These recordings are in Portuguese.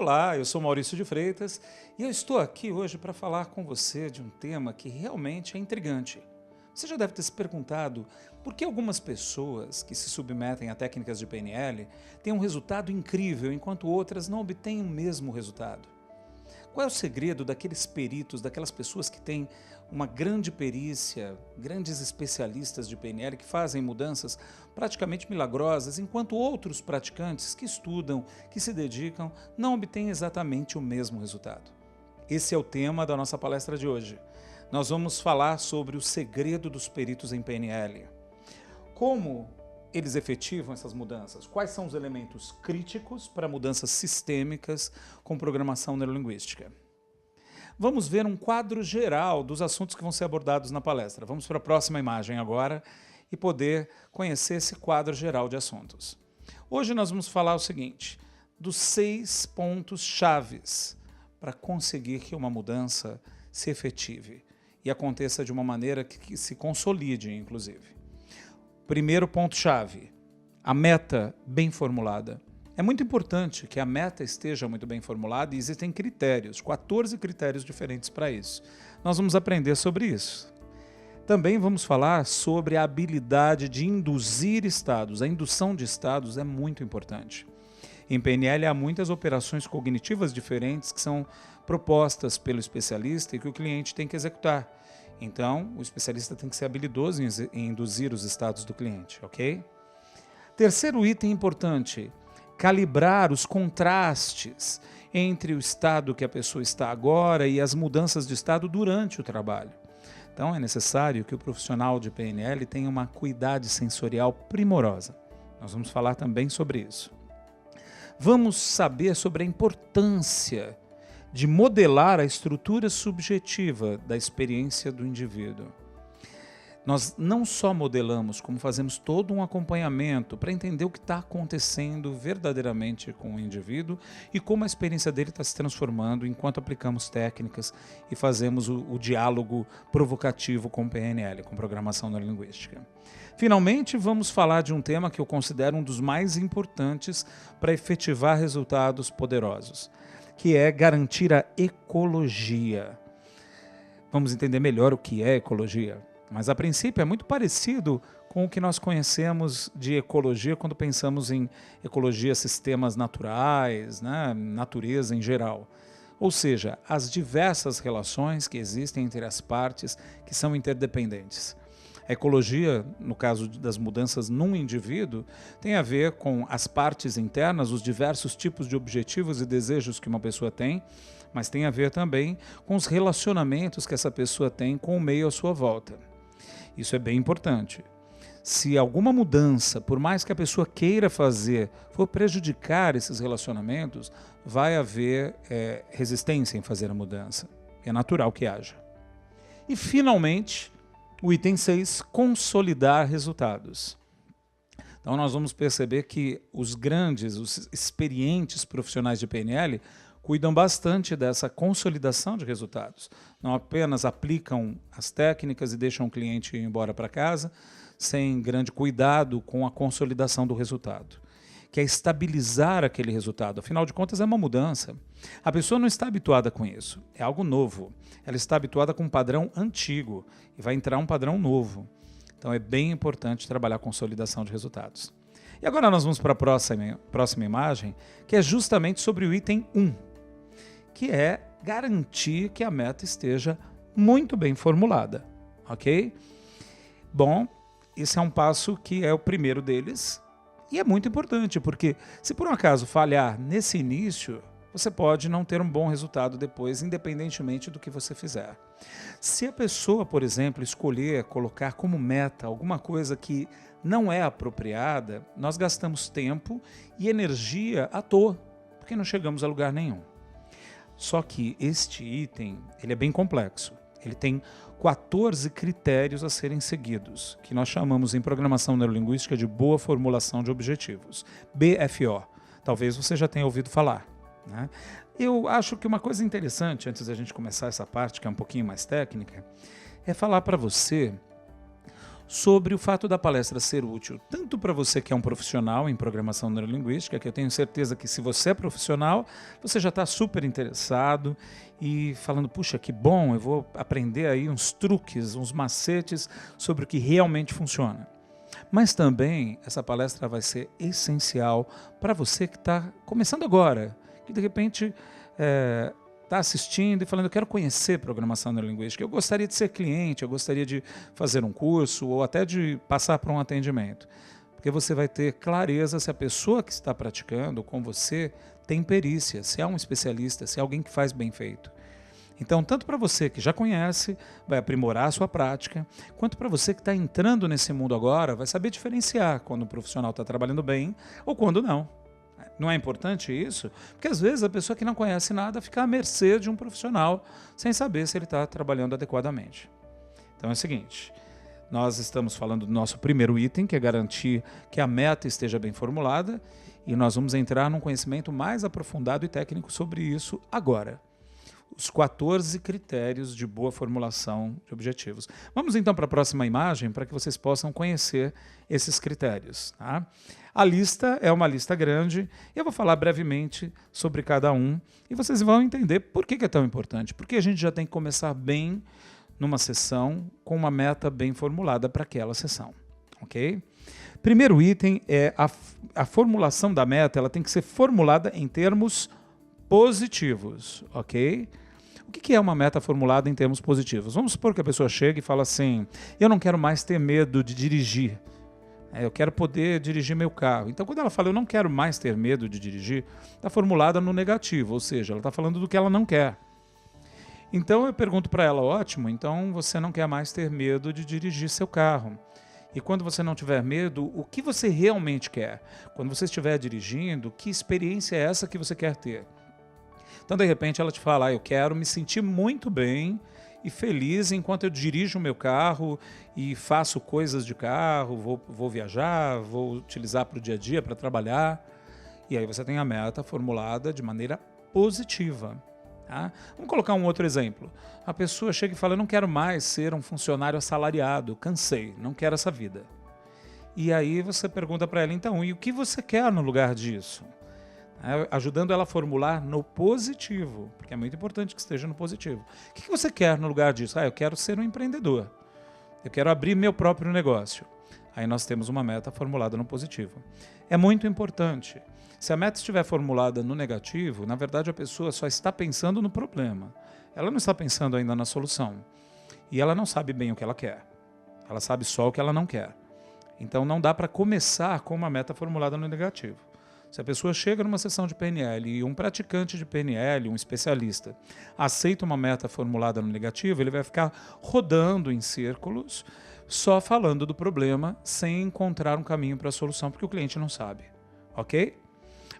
Olá, eu sou Maurício de Freitas e eu estou aqui hoje para falar com você de um tema que realmente é intrigante. Você já deve ter se perguntado por que algumas pessoas que se submetem a técnicas de PNL têm um resultado incrível enquanto outras não obtêm o mesmo resultado. Qual é o segredo daqueles peritos, daquelas pessoas que têm uma grande perícia, grandes especialistas de PNL que fazem mudanças praticamente milagrosas, enquanto outros praticantes que estudam, que se dedicam, não obtêm exatamente o mesmo resultado? Esse é o tema da nossa palestra de hoje. Nós vamos falar sobre o segredo dos peritos em PNL. Como eles efetivam essas mudanças? Quais são os elementos críticos para mudanças sistêmicas com programação neurolinguística? Vamos ver um quadro geral dos assuntos que vão ser abordados na palestra. Vamos para a próxima imagem agora e poder conhecer esse quadro geral de assuntos. Hoje nós vamos falar o seguinte, dos 6 pontos chaves para conseguir que uma mudança se efetive e aconteça de uma maneira que se consolide, inclusive. Primeiro ponto-chave, a meta bem formulada. É muito importante que a meta esteja muito bem formulada e existem critérios, 14 critérios diferentes para isso. Nós vamos aprender sobre isso. Também vamos falar sobre a habilidade de induzir estados. A indução de estados é muito importante. Em PNL há muitas operações cognitivas diferentes que são propostas pelo especialista e que o cliente tem que executar. Então, o especialista tem que ser habilidoso em induzir os estados do cliente, ok? Terceiro item importante, calibrar os contrastes entre o estado que a pessoa está agora e as mudanças de estado durante o trabalho. Então, é necessário que o profissional de PNL tenha uma acuidade sensorial primorosa. Nós vamos falar também sobre isso. Vamos saber sobre a importância de modelar a estrutura subjetiva da experiência do indivíduo. Nós não só modelamos, como fazemos todo um acompanhamento para entender o que está acontecendo verdadeiramente com o indivíduo e como a experiência dele está se transformando enquanto aplicamos técnicas e fazemos o diálogo provocativo com PNL, com programação neurolinguística. Finalmente, vamos falar de um tema que eu considero um dos mais importantes para efetivar resultados poderosos, que é garantir a ecologia. Vamos entender melhor o que é ecologia, mas a princípio é muito parecido com o que nós conhecemos de ecologia quando pensamos em ecologia, sistemas naturais, né, natureza em geral. Ou seja, as diversas relações que existem entre as partes que são interdependentes. A ecologia, no caso das mudanças num indivíduo, tem a ver com as partes internas, os diversos tipos de objetivos e desejos que uma pessoa tem, mas tem a ver também com os relacionamentos que essa pessoa tem com o meio à sua volta. Isso é bem importante. Se alguma mudança, por mais que a pessoa queira fazer, for prejudicar esses relacionamentos, vai haver resistência em fazer a mudança. É natural que haja. E, finalmente, o item 6, consolidar resultados. Então nós vamos perceber que os grandes, os experientes profissionais de PNL cuidam bastante dessa consolidação de resultados. Não apenas aplicam as técnicas e deixam o cliente ir embora para casa, sem grande cuidado com a consolidação do resultado, que é estabilizar aquele resultado. Afinal de contas, é uma mudança. A pessoa não está habituada com isso, é algo novo. Ela está habituada com um padrão antigo e vai entrar um padrão novo. Então é bem importante trabalhar a consolidação de resultados. E agora nós vamos para a próxima imagem, que é justamente sobre o item 1, que é garantir que a meta esteja muito bem formulada, ok? Bom, esse é um passo que é o primeiro deles, e é muito importante, porque se por um acaso falhar nesse início, você pode não ter um bom resultado depois, independentemente do que você fizer. Se a pessoa, por exemplo, escolher colocar como meta alguma coisa que não é apropriada, nós gastamos tempo e energia à toa, porque não chegamos a lugar nenhum. Só que este item, ele é bem complexo. Ele tem 14 critérios a serem seguidos, que nós chamamos em programação neurolinguística de boa formulação de objetivos, BFO. Talvez você já tenha ouvido falar, né? Eu acho que uma coisa interessante, antes da gente começar essa parte, que é um pouquinho mais técnica, é falar para você sobre o fato da palestra ser útil, tanto para você que é um profissional em programação neurolinguística, que eu tenho certeza que se você é profissional, você já está super interessado e falando, puxa, que bom, eu vou aprender aí uns truques, uns macetes sobre o que realmente funciona. Mas também essa palestra vai ser essencial para você que está começando agora, que de repente está assistindo e falando, eu quero conhecer programação neurolinguística, eu gostaria de ser cliente, eu gostaria de fazer um curso ou até de passar por um atendimento. Porque você vai ter clareza se a pessoa que está praticando com você tem perícia, se é um especialista, se é alguém que faz bem feito. Então, tanto para você que já conhece, vai aprimorar a sua prática, quanto para você que está entrando nesse mundo agora, vai saber diferenciar quando o profissional está trabalhando bem ou quando não. Não é importante isso? Porque às vezes a pessoa que não conhece nada fica à mercê de um profissional sem saber se ele está trabalhando adequadamente. Então é o seguinte, nós estamos falando do nosso primeiro item, que é garantir que a meta esteja bem formulada, e nós vamos entrar num conhecimento mais aprofundado e técnico sobre isso agora. Os 14 critérios de boa formulação de objetivos. Vamos então para a próxima imagem para que vocês possam conhecer esses critérios. Tá? A lista é uma lista grande e eu vou falar brevemente sobre cada um e vocês vão entender por que é tão importante. Porque a gente já tem que começar bem numa sessão com uma meta bem formulada para aquela sessão. Ok? Primeiro item é a formulação da meta, ela tem que ser formulada em termos positivos, ok? O que é uma meta formulada em termos positivos? Vamos supor que a pessoa chega e fala assim, eu não quero mais ter medo de dirigir, eu quero poder dirigir meu carro. Então, quando ela fala, eu não quero mais ter medo de dirigir, está formulada no negativo, ou seja, ela está falando do que ela não quer. Então, eu pergunto para ela, ótimo, então você não quer mais ter medo de dirigir seu carro. E quando você não tiver medo, o que você realmente quer? Quando você estiver dirigindo, que experiência é essa que você quer ter? Então, de repente, ela te fala, eu quero me sentir muito bem e feliz enquanto eu dirijo o meu carro e faço coisas de carro, vou viajar, vou utilizar para o dia a dia, para trabalhar. E aí você tem a meta formulada de maneira positiva. Tá? Vamos colocar um outro exemplo. A pessoa chega e fala, eu não quero mais ser um funcionário assalariado, cansei, não quero essa vida. E aí você pergunta para ela, então, e o que você quer no lugar disso? Ajudando ela a formular no positivo, porque é muito importante que esteja no positivo. O que você quer no lugar disso? Eu quero ser um empreendedor, eu quero abrir meu próprio negócio. Aí nós temos uma meta formulada no positivo. É muito importante. Se a meta estiver formulada no negativo, na verdade a pessoa só está pensando no problema. Ela não está pensando ainda na solução. E ela não sabe bem o que ela quer. Ela sabe só o que ela não quer. Então não dá para começar com uma meta formulada no negativo. Se a pessoa chega numa sessão de PNL e um praticante de PNL, um especialista, aceita uma meta formulada no negativo, ele vai ficar rodando em círculos, só falando do problema, sem encontrar um caminho para a solução, porque o cliente não sabe. Ok?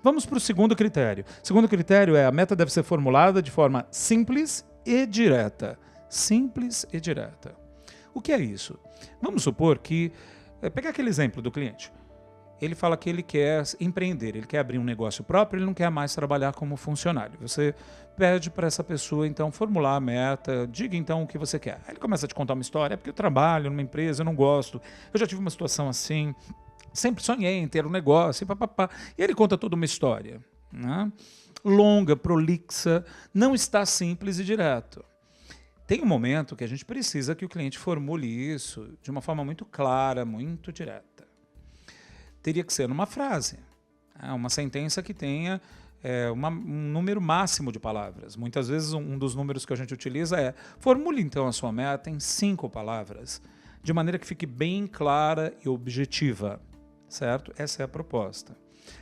Vamos para o segundo critério. O segundo critério é a meta deve ser formulada de forma simples e direta. Simples e direta. O que é isso? Vamos supor que, pegar aquele exemplo do cliente. Ele fala que ele quer empreender, ele quer abrir um negócio próprio, ele não quer mais trabalhar como funcionário. Você pede para essa pessoa, então, formular a meta, diga então o que você quer. Aí ele começa a te contar uma história, porque eu trabalho numa empresa, eu não gosto, eu já tive uma situação assim, sempre sonhei em ter um negócio, e ele conta toda uma história, né? Longa, prolixa, não está simples e direto. Tem um momento que a gente precisa que o cliente formule isso de uma forma muito clara, muito direta. Teria que ser numa frase, uma sentença que tenha um número máximo de palavras. Muitas vezes um dos números que a gente utiliza é formule então a sua meta em 5 palavras, de maneira que fique bem clara e objetiva, certo? Essa é a proposta.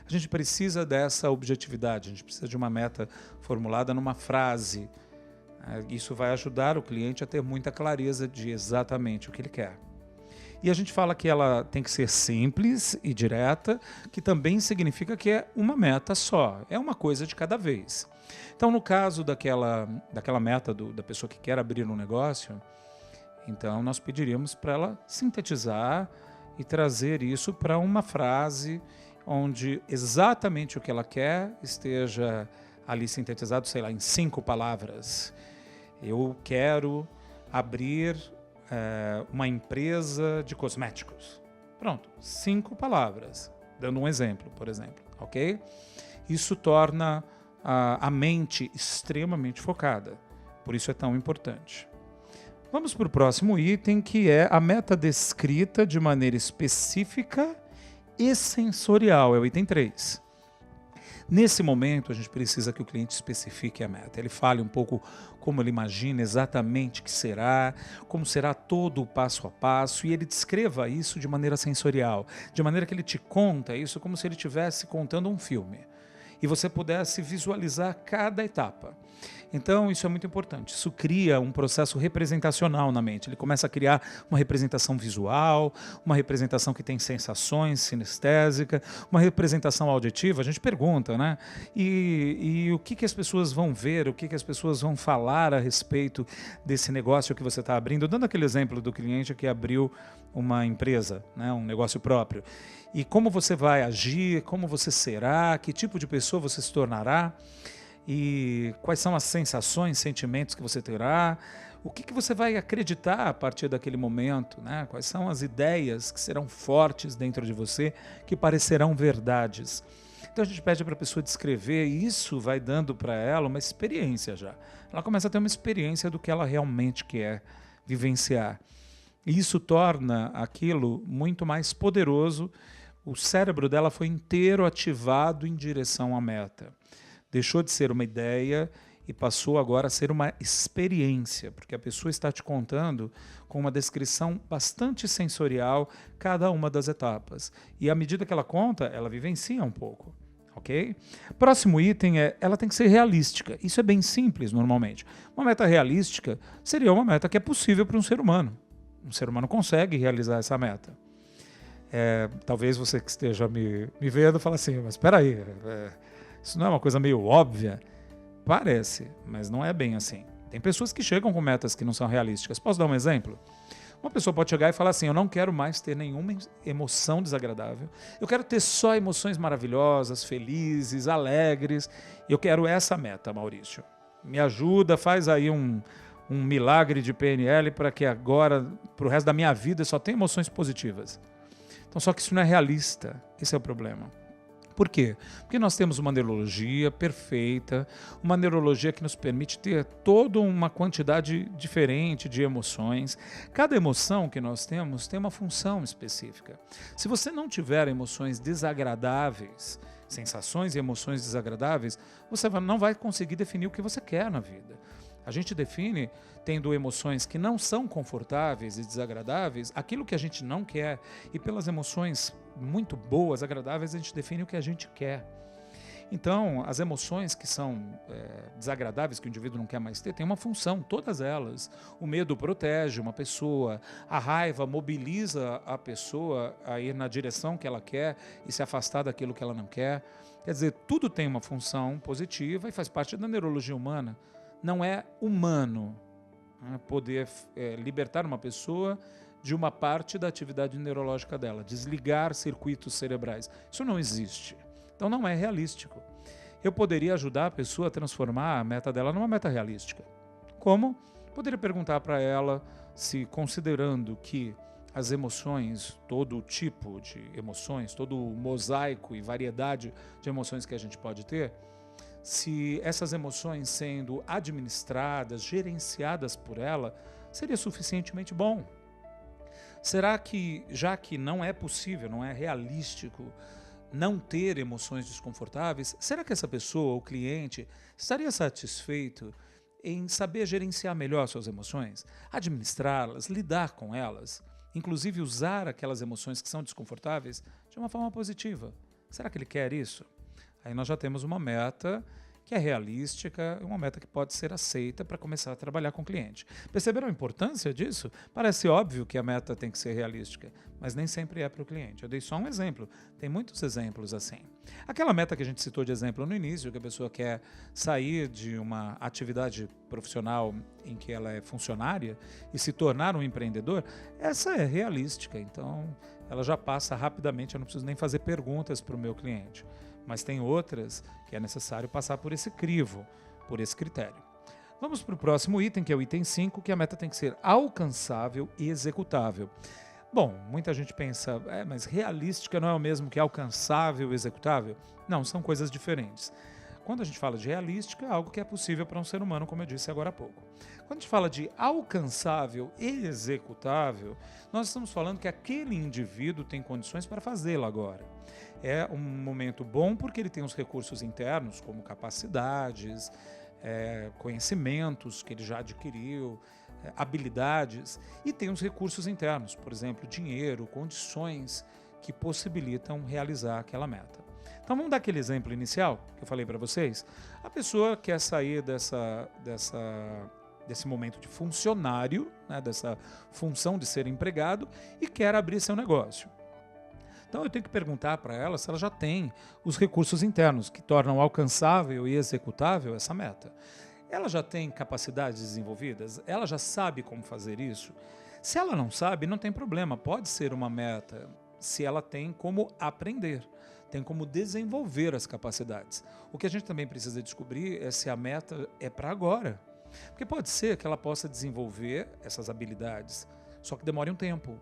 A gente precisa dessa objetividade, a gente precisa de uma meta formulada numa frase. Isso vai ajudar o cliente a ter muita clareza de exatamente o que ele quer. E a gente fala que ela tem que ser simples e direta, que também significa que é uma meta só, é uma coisa de cada vez. Então, no caso daquela meta da pessoa que quer abrir um negócio, então nós pediríamos para ela sintetizar e trazer isso para uma frase onde exatamente o que ela quer esteja ali sintetizado, sei lá, em 5 palavras. Eu quero abrir uma empresa de cosméticos. Pronto, 5 palavras, dando um exemplo, por exemplo, ok? Isso torna a mente extremamente focada, por isso é tão importante. Vamos para o próximo item, que é a meta descrita de maneira específica e sensorial, é o item 3. Nesse momento, a gente precisa que o cliente especifique a meta. Ele fale um pouco como ele imagina exatamente que será, como será todo o passo a passo, e ele descreva isso de maneira sensorial, de maneira que ele te conta isso como se ele estivesse contando um filme, e você pudesse visualizar cada etapa. Então, isso é muito importante. Isso cria um processo representacional na mente. Ele começa a criar uma representação visual, uma representação que tem sensações, sinestésica, uma representação auditiva. A gente pergunta, né? E o que as pessoas vão ver, o que as pessoas vão falar a respeito desse negócio que você está abrindo? Dando aquele exemplo do cliente que abriu uma empresa, né? Um negócio próprio. E como você vai agir, como você será, que tipo de pessoa você se tornará, e quais são as sensações, sentimentos que você terá, o que você vai acreditar a partir daquele momento, né? Quais são as ideias que serão fortes dentro de você, que parecerão verdades. Então a gente pede para a pessoa descrever, e isso vai dando para ela uma experiência já. Ela começa a ter uma experiência do que ela realmente quer vivenciar. E isso torna aquilo muito mais poderoso. O cérebro dela foi inteiro ativado em direção à meta. Deixou de ser uma ideia e passou agora a ser uma experiência, porque a pessoa está te contando com uma descrição bastante sensorial cada uma das etapas. E à medida que ela conta, ela vivencia um pouco. Ok? Próximo item ela tem que ser realística. Isso é bem simples normalmente. Uma meta realística seria uma meta que é possível para um ser humano. Um ser humano consegue realizar essa meta. Talvez você que esteja me vendo fale assim, mas espera aí, isso não é uma coisa meio óbvia? Parece, mas não é bem assim. Tem pessoas que chegam com metas que não são realísticas. Posso dar um exemplo? Uma pessoa pode chegar e falar assim, eu não quero mais ter nenhuma emoção desagradável, eu quero ter só emoções maravilhosas, felizes, alegres, eu quero essa meta, Maurício. Me ajuda, faz aí um milagre de PNL para que agora, para o resto da minha vida, só tenha emoções positivas. Então, só que isso não é realista, esse é o problema. Por quê? Porque nós temos uma neurologia perfeita, uma neurologia que nos permite ter toda uma quantidade diferente de emoções. Cada emoção que nós temos tem uma função específica. Se você não tiver emoções desagradáveis, sensações e emoções desagradáveis, você não vai conseguir definir o que você quer na vida. A gente define, tendo emoções que não são confortáveis e desagradáveis, aquilo que a gente não quer, e pelas emoções muito boas, agradáveis, a gente define o que a gente quer. Então, as emoções que são desagradáveis, que o indivíduo não quer mais ter, têm uma função, todas elas. O medo protege uma pessoa, a raiva mobiliza a pessoa a ir na direção que ela quer e se afastar daquilo que ela não quer. Quer dizer, tudo tem uma função positiva e faz parte da neurologia humana. Não é humano poder libertar uma pessoa de uma parte da atividade neurológica dela, desligar circuitos cerebrais. Isso não existe. Então não é realístico. Eu poderia ajudar a pessoa a transformar a meta dela numa meta realística. Como? Poderia perguntar para ela se, considerando que as emoções, todo tipo de emoções, todo o mosaico e variedade de emoções que a gente pode ter, se essas emoções sendo administradas, gerenciadas por ela, seria suficientemente bom. Será que, já que não é possível, não é realístico, não ter emoções desconfortáveis, será que essa pessoa, o cliente, estaria satisfeito em saber gerenciar melhor suas emoções, administrá-las, lidar com elas, inclusive usar aquelas emoções que são desconfortáveis de uma forma positiva? Será que ele quer isso? Aí nós já temos uma meta que é realística, uma meta que pode ser aceita para começar a trabalhar com o cliente. Perceberam a importância disso? Parece óbvio que a meta tem que ser realística, mas nem sempre é para o cliente. Eu dei só um exemplo, tem muitos exemplos assim. Aquela meta que a gente citou de exemplo no início, que a pessoa quer sair de uma atividade profissional em que ela é funcionária e se tornar um empreendedor, essa é realística, então ela já passa rapidamente, eu não preciso nem fazer perguntas para o meu cliente. Mas tem outras que é necessário passar por esse crivo, por esse critério. Vamos para o próximo item, que é o item 5, que a meta tem que ser alcançável e executável. Bom, muita gente pensa, mas realística não é o mesmo que alcançável e executável? Não, são coisas diferentes. Quando a gente fala de realística, é algo que é possível para um ser humano, como eu disse agora há pouco. Quando a gente fala de alcançável e executável, nós estamos falando que aquele indivíduo tem condições para fazê-lo agora. É um momento bom porque ele tem os recursos internos, como capacidades, conhecimentos que ele já adquiriu, habilidades, e tem os recursos internos, por exemplo, dinheiro, condições que possibilitam realizar aquela meta. Então vamos dar aquele exemplo inicial que eu falei para vocês. A pessoa quer sair desse momento de funcionário, né, dessa função de ser empregado, e quer abrir seu negócio. Então eu tenho que perguntar para ela se ela já tem os recursos internos que tornam alcançável e executável essa meta. Ela já tem capacidades desenvolvidas? Ela já sabe como fazer isso? Se ela não sabe, não tem problema, pode ser uma meta se ela tem como aprender, tem como desenvolver as capacidades. O que a gente também precisa descobrir é se a meta é para agora. Porque pode ser que ela possa desenvolver essas habilidades, só que demore um tempo.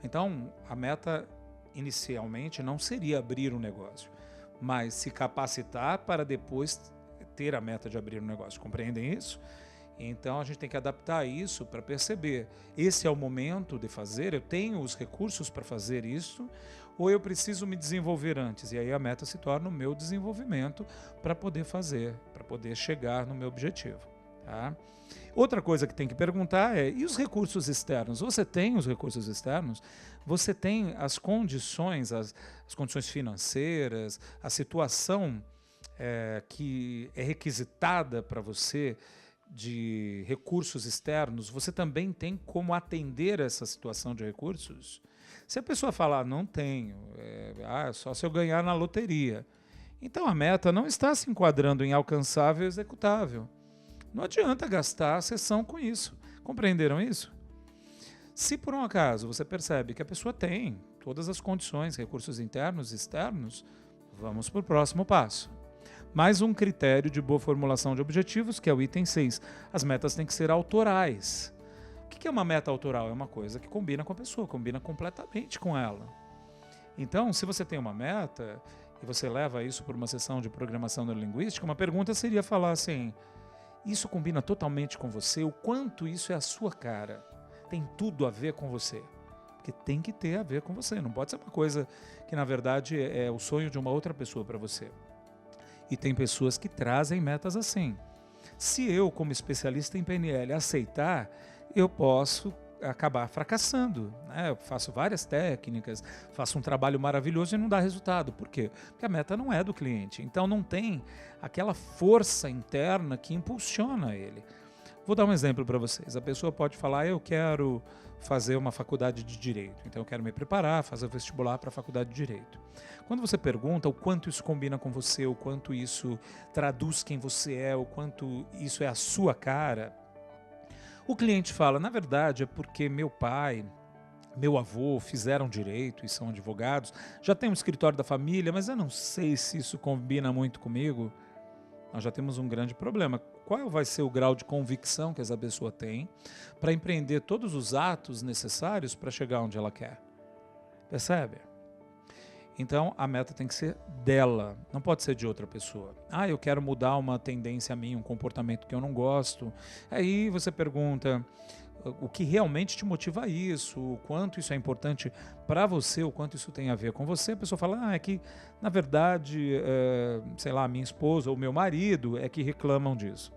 Então, a meta inicialmente não seria abrir um negócio, mas se capacitar para depois ter a meta de abrir um negócio. Compreendem isso? Então a gente tem que adaptar isso para perceber, esse é o momento de fazer, eu tenho os recursos para fazer isso, ou eu preciso me desenvolver antes? E aí a meta se torna o meu desenvolvimento para poder fazer, para poder chegar no meu objetivo. Tá? Outra coisa que tem que perguntar é, e os recursos externos? Você tem os recursos externos? Você tem as condições, as condições financeiras, a situação que é requisitada para você de recursos externos? Você também tem como atender essa situação de recursos? Se a pessoa falar, não tenho, só se eu ganhar na loteria, então a meta não está se enquadrando em alcançável e executável. Não adianta gastar a sessão com isso. Compreenderam isso? Se por um acaso você percebe que a pessoa tem todas as condições, recursos internos e externos, vamos para o próximo passo. Mais um critério de boa formulação de objetivos, que é o item 6. As metas têm que ser autorais. O que é uma meta autoral? É uma coisa que combina com a pessoa, combina completamente com ela. Então, se você tem uma meta e você leva isso por uma sessão de programação neurolinguística, uma pergunta seria falar assim, isso combina totalmente com você? O quanto isso é a sua cara? Tem tudo a ver com você? Porque tem que ter a ver com você. Não pode ser uma coisa que, na verdade, é o sonho de uma outra pessoa para você. E tem pessoas que trazem metas assim. Se eu, como especialista em PNL, aceitar, eu posso acabar fracassando, né? Eu faço várias técnicas, faço um trabalho maravilhoso e não dá resultado. Por quê? Porque a meta não é do cliente. Então não tem aquela força interna que impulsiona ele. Vou dar um exemplo para vocês. A pessoa pode falar, eu quero fazer uma faculdade de Direito, então eu quero me preparar, fazer o vestibular para a faculdade de Direito. Quando você pergunta o quanto isso combina com você, o quanto isso traduz quem você é, o quanto isso é a sua cara, o cliente fala, na verdade é porque meu pai, meu avô fizeram direito e são advogados, já tem um escritório da família, mas eu não sei se isso combina muito comigo. Nós já temos um grande problema. Qual vai ser o grau de convicção que essa pessoa tem para empreender todos os atos necessários para chegar onde ela quer? Percebe? Então, a meta tem que ser dela, não pode ser de outra pessoa. Eu quero mudar uma tendência minha, um comportamento que eu não gosto. Aí você pergunta o que realmente te motiva a isso, o quanto isso é importante para você, o quanto isso tem a ver com você. A pessoa fala, é que, na verdade, sei lá, minha esposa ou meu marido é que reclamam disso.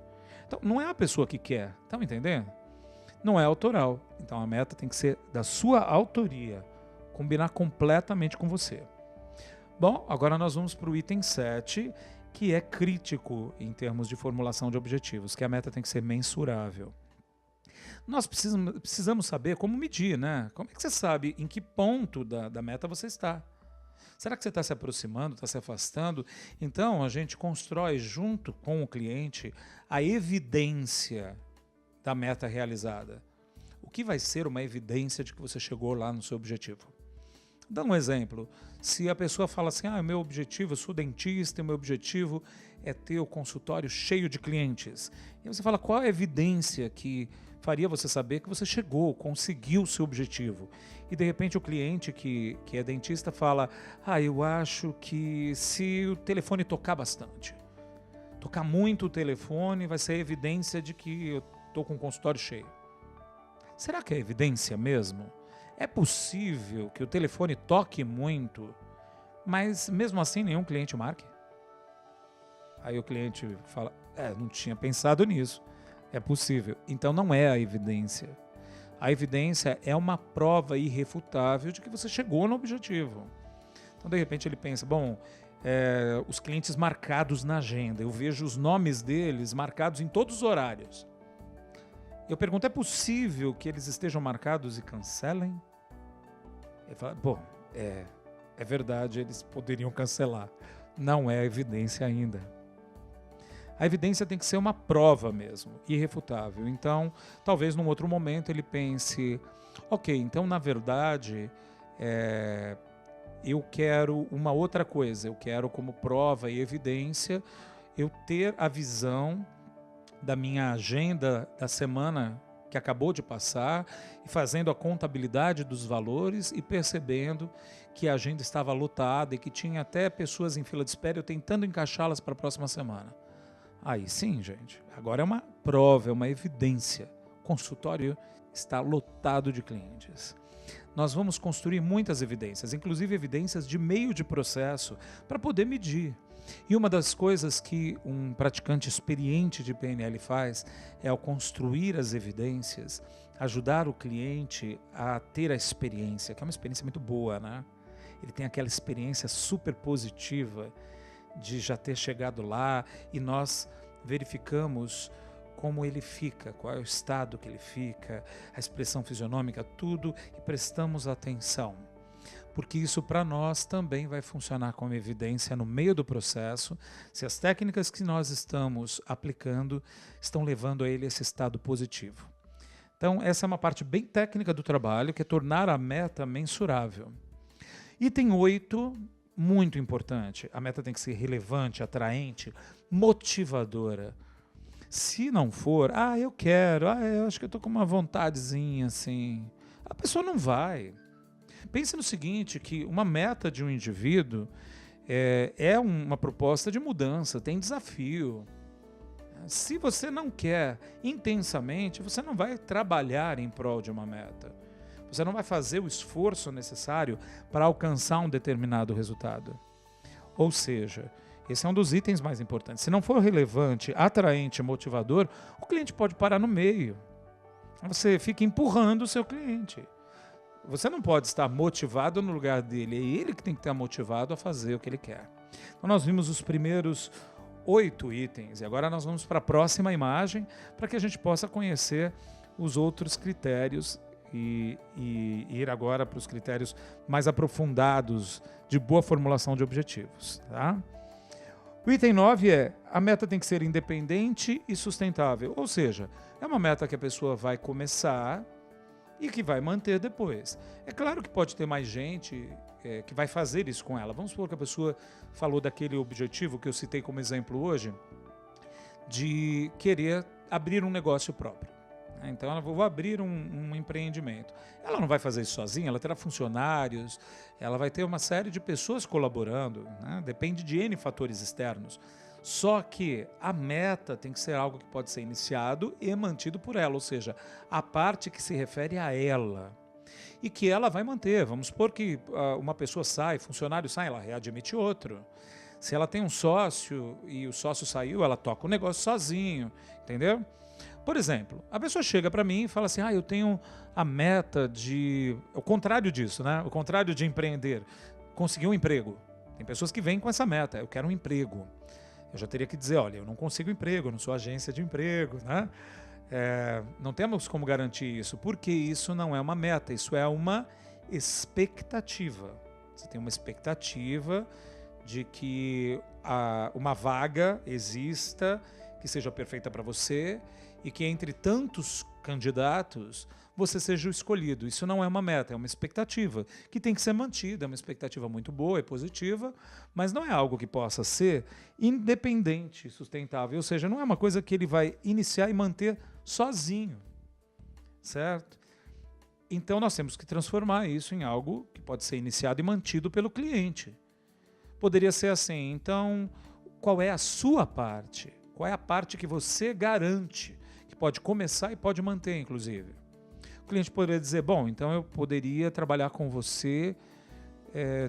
Então, não é a pessoa que quer, estão entendendo? Não é autoral. Então, a meta tem que ser da sua autoria, combinar completamente com você. Bom, agora nós vamos para o item 7, que é crítico em termos de formulação de objetivos, que a meta tem que ser mensurável. Nós precisamos saber como medir, né? Como é que você sabe em que ponto da meta você está? Será que você está se aproximando, está se afastando? Então, a gente constrói junto com o cliente a evidência da meta realizada. O que vai ser uma evidência de que você chegou lá no seu objetivo? Dá um exemplo. Se a pessoa fala assim, o meu objetivo, eu sou dentista, o meu objetivo é ter o consultório cheio de clientes. E você fala, qual é a evidência que faria você saber que você chegou, conseguiu o seu objetivo? E de repente o cliente que é dentista fala, eu acho que se o telefone tocar bastante, tocar muito o telefone vai ser evidência de que eu estou com o consultório cheio. Será que é evidência mesmo? É possível que o telefone toque muito, mas mesmo assim nenhum cliente marque? Aí o cliente fala, não tinha pensado nisso. É possível. Então não é a evidência. A evidência é uma prova irrefutável de que você chegou no objetivo. Então de repente ele pensa, os clientes marcados na agenda, eu vejo os nomes deles marcados em todos os horários. Eu pergunto, é possível que eles estejam marcados e cancelem? Ele fala, é verdade, eles poderiam cancelar. Não é evidência ainda. A evidência tem que ser uma prova mesmo, irrefutável. Então, talvez num outro momento ele pense, ok, então na verdade eu quero uma outra coisa, eu quero como prova e evidência eu ter a visão da minha agenda da semana que acabou de passar e fazendo a contabilidade dos valores e percebendo que a agenda estava lotada e que tinha até pessoas em fila de espera, eu tentando encaixá-las para a próxima semana. Aí sim, gente, agora é uma prova, é uma evidência. O consultório está lotado de clientes. Nós vamos construir muitas evidências, inclusive evidências de meio de processo, para poder medir. E uma das coisas que um praticante experiente de PNL faz é, ao construir as evidências, ajudar o cliente a ter a experiência, que é uma experiência muito boa, né? Ele tem aquela experiência super positiva de já ter chegado lá e nós verificamos como ele fica, qual é o estado que ele fica, a expressão fisionômica, tudo, e prestamos atenção. Porque isso para nós também vai funcionar como evidência no meio do processo, se as técnicas que nós estamos aplicando estão levando a ele esse estado positivo. Então essa é uma parte bem técnica do trabalho, que é tornar a meta mensurável. Item 8, muito importante, a meta tem que ser relevante, atraente, motivadora. Se não for, eu quero, eu acho que eu estou com uma vontadezinha assim, a pessoa não vai. Pense no seguinte, que uma meta de um indivíduo é uma proposta de mudança, tem desafio. Se você não quer intensamente, você não vai trabalhar em prol de uma meta. Você não vai fazer o esforço necessário para alcançar um determinado resultado. Ou seja, esse é um dos itens mais importantes. Se não for relevante, atraente, motivador, o cliente pode parar no meio. Você fica empurrando o seu cliente. Você não pode estar motivado no lugar dele, é ele que tem que estar motivado a fazer o que ele quer. Então nós vimos os primeiros 8 itens e agora nós vamos para a próxima imagem para que a gente possa conhecer os outros critérios e ir agora para os critérios mais aprofundados de boa formulação de objetivos. Tá? O item 9 é, a meta tem que ser independente e sustentável, ou seja, é uma meta que a pessoa vai começar e que vai manter depois. É claro que pode ter mais gente que vai fazer isso com ela. Vamos supor que a pessoa falou daquele objetivo que eu citei como exemplo hoje, de querer abrir um negócio próprio. Então ela vou abrir um empreendimento. Ela não vai fazer isso sozinha, ela terá funcionários, ela vai ter uma série de pessoas colaborando, né? Depende de N fatores externos. Só que a meta tem que ser algo que pode ser iniciado e mantido por ela, ou seja, a parte que se refere a ela e que ela vai manter. Vamos supor que uma pessoa sai, funcionário sai, ela readmite outro. Se ela tem um sócio e o sócio saiu, ela toca o negócio sozinho, entendeu? Por exemplo, a pessoa chega para mim e fala assim, eu tenho a meta de... O contrário disso, né? O contrário de empreender, conseguir um emprego. Tem pessoas que vêm com essa meta, eu quero um emprego. Eu já teria que dizer, olha, eu não consigo emprego, eu não sou agência de emprego, né? Não temos como garantir isso, porque isso não é uma meta, isso é uma expectativa. Você tem uma expectativa de que uma vaga exista, que seja perfeita para você e que entre tantos candidatos você seja o escolhido. Isso não é uma meta, é uma expectativa que tem que ser mantida, é uma expectativa muito boa e positiva, mas não é algo que possa ser independente, sustentável, ou seja, não é uma coisa que ele vai iniciar e manter sozinho, certo? Então nós temos que transformar isso em algo que pode ser iniciado e mantido pelo cliente. Poderia ser assim, então, qual é a sua parte? Qual é a parte que você garante, que pode começar e pode manter, inclusive? O cliente poderia dizer, bom, então eu poderia trabalhar com você,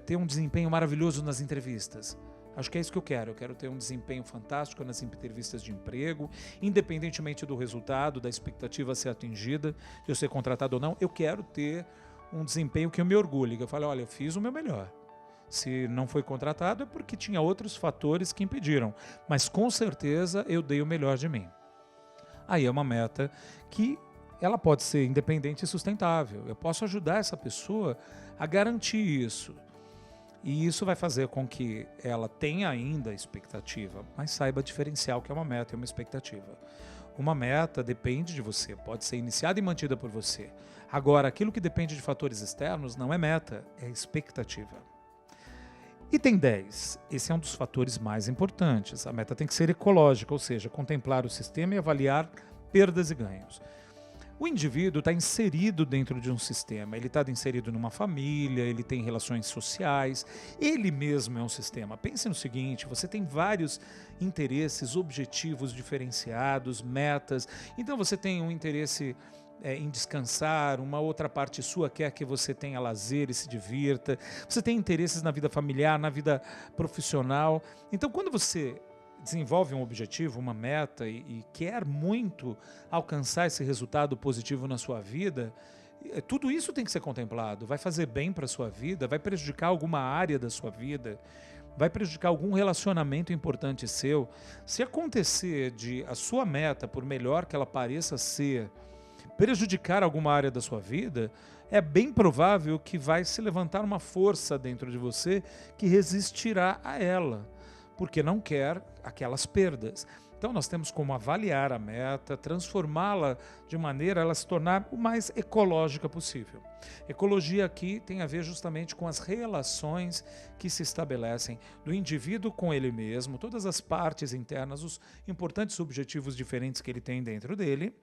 ter um desempenho maravilhoso nas entrevistas. Acho que é isso que eu quero ter um desempenho fantástico nas entrevistas de emprego, independentemente do resultado, da expectativa a ser atingida, de eu ser contratado ou não, eu quero ter um desempenho que eu me orgulhe, que eu fale, olha, eu fiz o meu melhor. Se não foi contratado é porque tinha outros fatores que impediram, mas com certeza eu dei o melhor de mim. Aí é uma meta que ela pode ser independente e sustentável. Eu posso ajudar essa pessoa a garantir isso. E isso vai fazer com que ela tenha ainda expectativa, mas saiba diferenciar o que é uma meta e uma expectativa. Uma meta depende de você, pode ser iniciada e mantida por você. Agora, aquilo que depende de fatores externos não é meta, é expectativa. Item 10. Esse é um dos fatores mais importantes. A meta tem que ser ecológica, ou seja, contemplar o sistema e avaliar perdas e ganhos. O indivíduo está inserido dentro de um sistema, ele está inserido numa família, ele tem relações sociais, ele mesmo é um sistema. Pense no seguinte, você tem vários interesses, objetivos diferenciados, metas, então você tem um interesse em descansar, uma outra parte sua quer que você tenha lazer e se divirta, você tem interesses na vida familiar, na vida profissional, então quando você desenvolve um objetivo, uma meta e quer muito alcançar esse resultado positivo na sua vida, tudo isso tem que ser contemplado. Vai fazer bem para a sua vida? Vai prejudicar alguma área da sua vida? Vai prejudicar algum relacionamento importante seu? Se acontecer de a sua meta, por melhor que ela pareça ser, prejudicar alguma área da sua vida, é bem provável que vai se levantar uma força dentro de você que resistirá a ela, porque não quer aquelas perdas. Então nós temos como avaliar a meta, transformá-la de maneira a ela se tornar o mais ecológica possível. Ecologia aqui tem a ver justamente com as relações que se estabelecem do indivíduo com ele mesmo, todas as partes internas, os importantes objetivos diferentes que ele tem dentro dele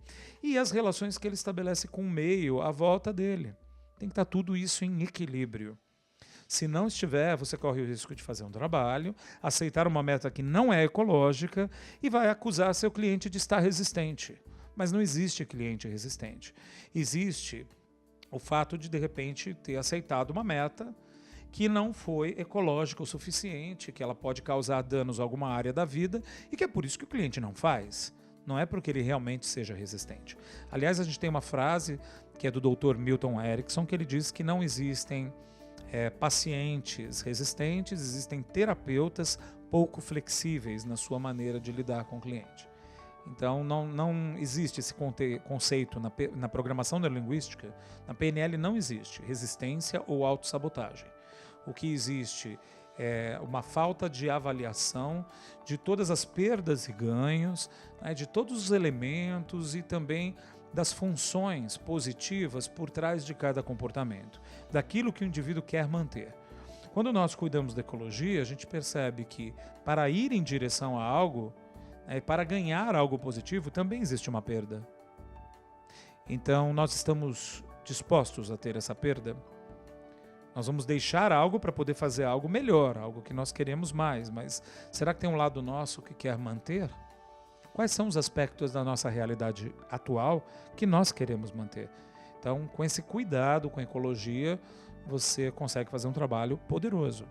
e as relações que ele estabelece com o meio à volta dele. Tem que estar tudo isso em equilíbrio. Se não estiver, você corre o risco de fazer um trabalho, aceitar uma meta que não é ecológica e vai acusar seu cliente de estar resistente. Mas não existe cliente resistente. Existe o fato de repente, ter aceitado uma meta que não foi ecológica o suficiente, que ela pode causar danos a alguma área da vida e que é por isso que o cliente não faz. Não é porque ele realmente seja resistente. Aliás, a gente tem uma frase que é do Dr. Milton Erickson, que ele diz que não existem pacientes resistentes, existem terapeutas pouco flexíveis na sua maneira de lidar com o cliente. Então não existe esse conceito na programação neurolinguística, na PNL não existe resistência ou autossabotagem. O que existe é uma falta de avaliação de todas as perdas e ganhos, né, de todos os elementos e também das funções positivas por trás de cada comportamento, daquilo que o indivíduo quer manter. Quando nós cuidamos da ecologia, a gente percebe que para ir em direção a algo, para ganhar algo positivo, também existe uma perda. Então, nós estamos dispostos a ter essa perda? Nós vamos deixar algo para poder fazer algo melhor, algo que nós queremos mais, mas será que tem um lado nosso que quer manter? Quais são os aspectos da nossa realidade atual que nós queremos manter? Então, com esse cuidado com a ecologia, você consegue fazer um trabalho poderoso.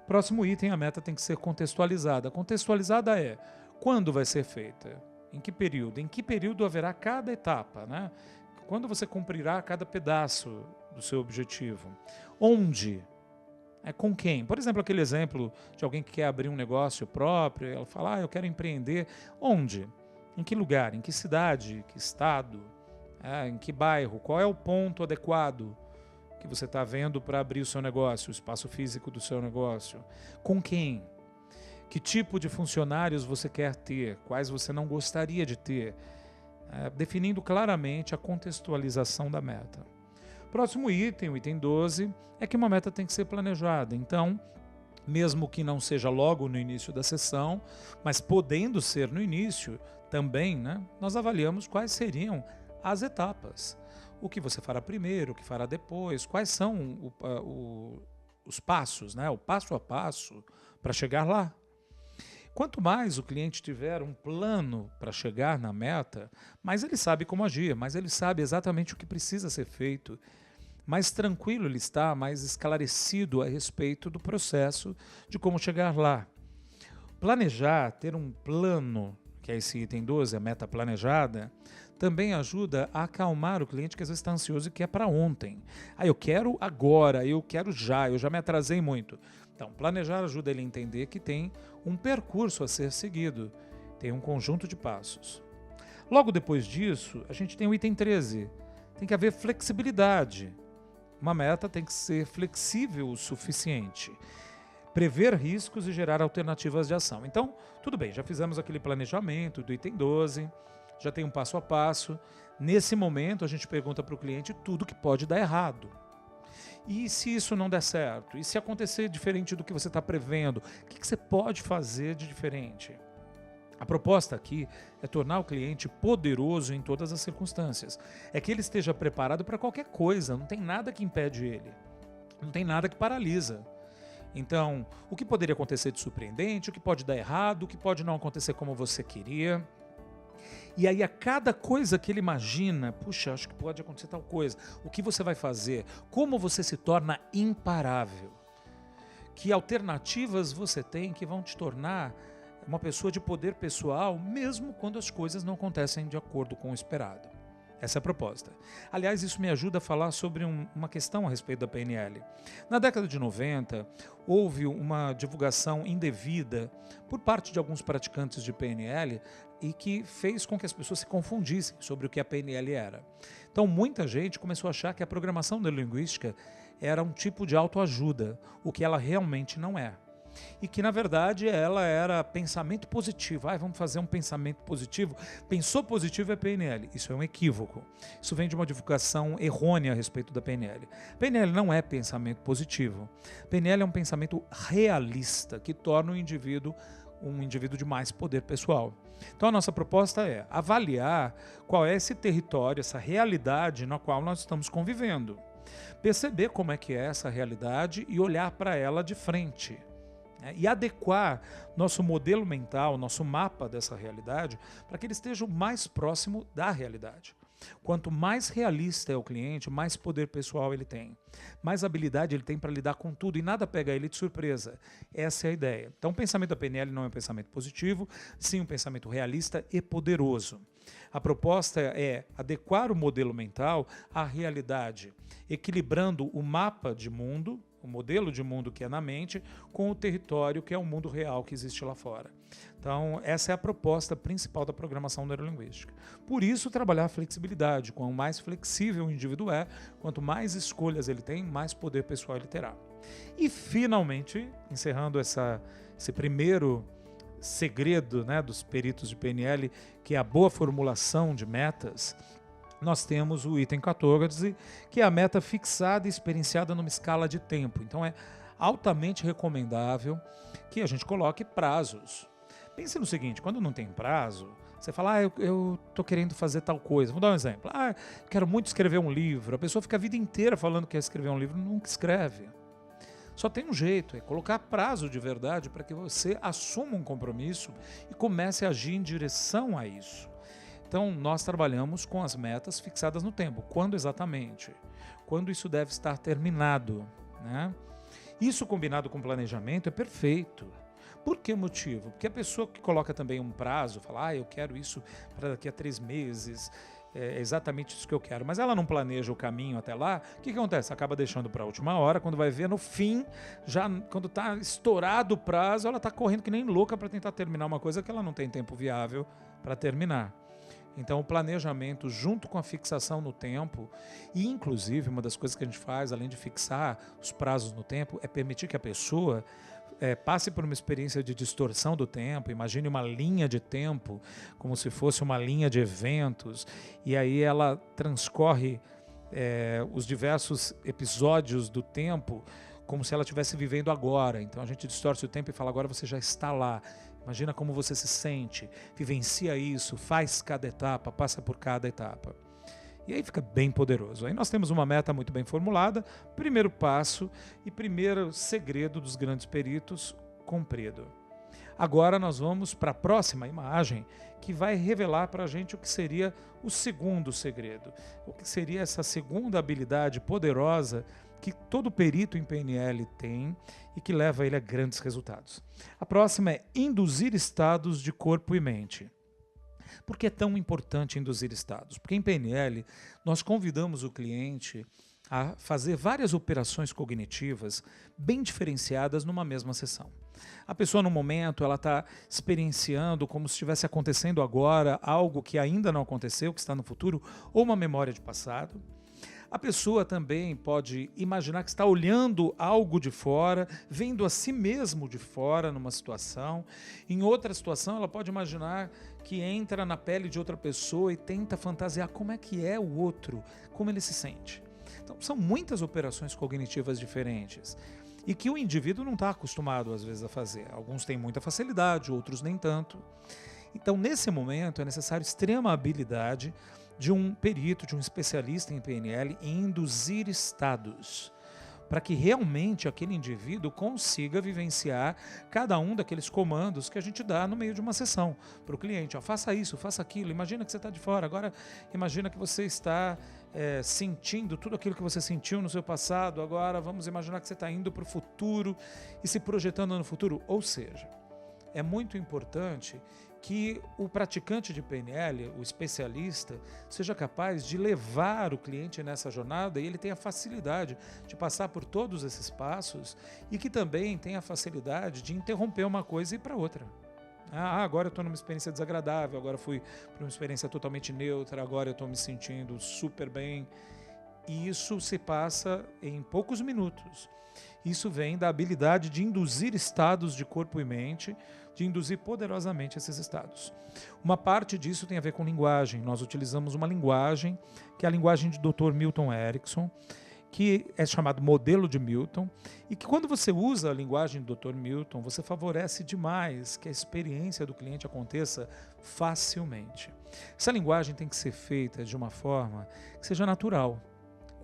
Próximo item, a meta tem que ser contextualizada. Contextualizada é quando vai ser feita, em que período? Em que período haverá cada etapa, né? Quando você cumprirá cada pedaço do seu objetivo? Onde? Com quem? Por exemplo, aquele exemplo de alguém que quer abrir um negócio próprio, ela fala, eu quero empreender. Onde? Em que lugar? Em que cidade? Que estado? Em que bairro? Qual é o ponto adequado que você está vendo para abrir o seu negócio, o espaço físico do seu negócio? Com quem? Que tipo de funcionários você quer ter? Quais você não gostaria de ter? definindo claramente a contextualização da meta. Próximo item, o item 12, é que uma meta tem que ser planejada. Então, mesmo que não seja logo no início da sessão, mas podendo ser no início também, né, nós avaliamos quais seriam as etapas. O que você fará primeiro, o que fará depois, quais são os passos, né, o passo a passo para chegar lá. Quanto mais o cliente tiver um plano para chegar na meta, mais ele sabe como agir, mais ele sabe exatamente o que precisa ser feito, mais tranquilo ele está, mais esclarecido a respeito do processo de como chegar lá. Planejar, ter um plano, que é esse item 12, a meta planejada, também ajuda a acalmar o cliente que às vezes está ansioso e quer para ontem. Eu quero agora, eu quero já, eu já me atrasei muito. Então, planejar ajuda ele a entender que tem um percurso a ser seguido, tem um conjunto de passos. Logo depois disso, a gente tem o item 13. Tem que haver flexibilidade. Uma meta tem que ser flexível o suficiente. Prever riscos e gerar alternativas de ação. Então, tudo bem, já fizemos aquele planejamento do item 12, já tem um passo a passo. Nesse momento, a gente pergunta para o cliente tudo que pode dar errado. E se isso não der certo? E se acontecer diferente do que você está prevendo? O que você pode fazer de diferente? A proposta aqui é tornar o cliente poderoso em todas as circunstâncias. É que ele esteja preparado para qualquer coisa, não tem nada que impede ele. Não tem nada que paralisa. Então, o que poderia acontecer de surpreendente, o que pode dar errado, o que pode não acontecer como você queria. E aí a cada coisa que ele imagina, puxa, acho que pode acontecer tal coisa, o que você vai fazer, como você se torna imparável, que alternativas você tem que vão te tornar uma pessoa de poder pessoal, mesmo quando as coisas não acontecem de acordo com o esperado. Essa é a proposta. Aliás, isso me ajuda a falar sobre uma questão a respeito da PNL. Na década de 90, houve uma divulgação indevida por parte de alguns praticantes de PNL e que fez com que as pessoas se confundissem sobre o que a PNL era. Então, muita gente começou a achar que a programação neurolinguística era um tipo de autoajuda, o que ela realmente não é. E que, na verdade, ela era pensamento positivo. Vamos fazer um pensamento positivo. Pensou positivo é PNL. Isso é um equívoco. Isso vem de uma divulgação errônea a respeito da PNL. PNL não é pensamento positivo. PNL é um pensamento realista, que torna o indivíduo um indivíduo de mais poder pessoal. Então a nossa proposta é avaliar qual é esse território, essa realidade na qual nós estamos convivendo. Perceber como é que é essa realidade e olhar para ela de frente. E adequar nosso modelo mental, nosso mapa dessa realidade, para que ele esteja o mais próximo da realidade. Quanto mais realista é o cliente, mais poder pessoal ele tem. Mais habilidade ele tem para lidar com tudo e nada pega ele de surpresa. Essa é a ideia. Então o pensamento da PNL não é um pensamento positivo, sim um pensamento realista e poderoso. A proposta é adequar o modelo mental à realidade, equilibrando o mapa de mundo, o modelo de mundo que é na mente, com o território que é o mundo real que existe lá fora. Então, essa é a proposta principal da programação neurolinguística. Por isso, trabalhar a flexibilidade. Quanto mais flexível o indivíduo é, quanto mais escolhas ele tem, mais poder pessoal ele terá. E, finalmente, encerrando esse primeiro segredo, né, dos peritos de PNL, que é a boa formulação de metas, nós temos o item 14, que é a meta fixada e experienciada numa escala de tempo. Então é altamente recomendável que a gente coloque prazos. Pense no seguinte, quando não tem prazo, você fala, eu estou querendo fazer tal coisa. Vou dar um exemplo. Quero muito escrever um livro. A pessoa fica a vida inteira falando que quer escrever um livro, nunca escreve. Só tem um jeito, é colocar prazo de verdade para que você assuma um compromisso e comece a agir em direção a isso. Então, nós trabalhamos com as metas fixadas no tempo. Quando exatamente? Quando isso deve estar terminado, né? Isso combinado com planejamento é perfeito. Por que motivo? Porque a pessoa que coloca também um prazo, fala, eu quero isso para daqui a 3 meses, é exatamente isso que eu quero, mas ela não planeja o caminho até lá, o que acontece? Acaba deixando para a última hora, quando vai ver no fim, já quando está estourado o prazo, ela está correndo que nem louca para tentar terminar uma coisa que ela não tem tempo viável para terminar. Então o planejamento junto com a fixação no tempo, e inclusive uma das coisas que a gente faz, além de fixar os prazos no tempo, é permitir que a pessoa passe por uma experiência de distorção do tempo, imagine uma linha de tempo, como se fosse uma linha de eventos, e aí ela transcorre os diversos episódios do tempo como se ela estivesse vivendo agora. Então a gente distorce o tempo e fala, agora você já está lá. Imagina como você se sente, vivencia isso, faz cada etapa, passa por cada etapa. E aí fica bem poderoso. Aí nós temos uma meta muito bem formulada, primeiro passo e primeiro segredo dos grandes peritos cumprido. Agora nós vamos para a próxima imagem, que vai revelar para a gente o que seria o segundo segredo, o que seria essa segunda habilidade poderosa que todo perito em PNL tem e que leva ele a grandes resultados. A próxima é induzir estados de corpo e mente. Por que é tão importante induzir estados? Porque em PNL nós convidamos o cliente a fazer várias operações cognitivas bem diferenciadas numa mesma sessão. A pessoa no momento ela está experienciando como se estivesse acontecendo agora algo que ainda não aconteceu, que está no futuro, ou uma memória de passado. A pessoa também pode imaginar que está olhando algo de fora, vendo a si mesmo de fora numa situação. Em outra situação, ela pode imaginar que entra na pele de outra pessoa e tenta fantasiar como é que é o outro, como ele se sente. Então, são muitas operações cognitivas diferentes e que o indivíduo não está acostumado, às vezes, a fazer. Alguns têm muita facilidade, outros nem tanto. Então, nesse momento, é necessário extrema habilidade de um perito, de um especialista em PNL, em induzir estados, para que realmente aquele indivíduo consiga vivenciar cada um daqueles comandos que a gente dá no meio de uma sessão para o cliente. Ó, faça isso, faça aquilo, imagina que você está de fora, agora imagina que você está sentindo tudo aquilo que você sentiu no seu passado, agora vamos imaginar que você está indo para o futuro e se projetando no futuro. Ou seja, é muito importante que o praticante de PNL, o especialista, seja capaz de levar o cliente nessa jornada e ele tenha facilidade de passar por todos esses passos e que também tenha facilidade de interromper uma coisa e ir para outra. Agora eu estou numa experiência desagradável, agora fui para uma experiência totalmente neutra, agora eu estou me sentindo super bem. E isso se passa em poucos minutos. Isso vem da habilidade de induzir estados de corpo e mente, de induzir poderosamente esses estados. Uma parte disso tem a ver com linguagem. Nós utilizamos uma linguagem, que é a linguagem de Dr. Milton Erickson, que é chamado modelo de Milton, e que quando você usa a linguagem do Dr. Milton, você favorece demais que a experiência do cliente aconteça facilmente. Essa linguagem tem que ser feita de uma forma que seja natural.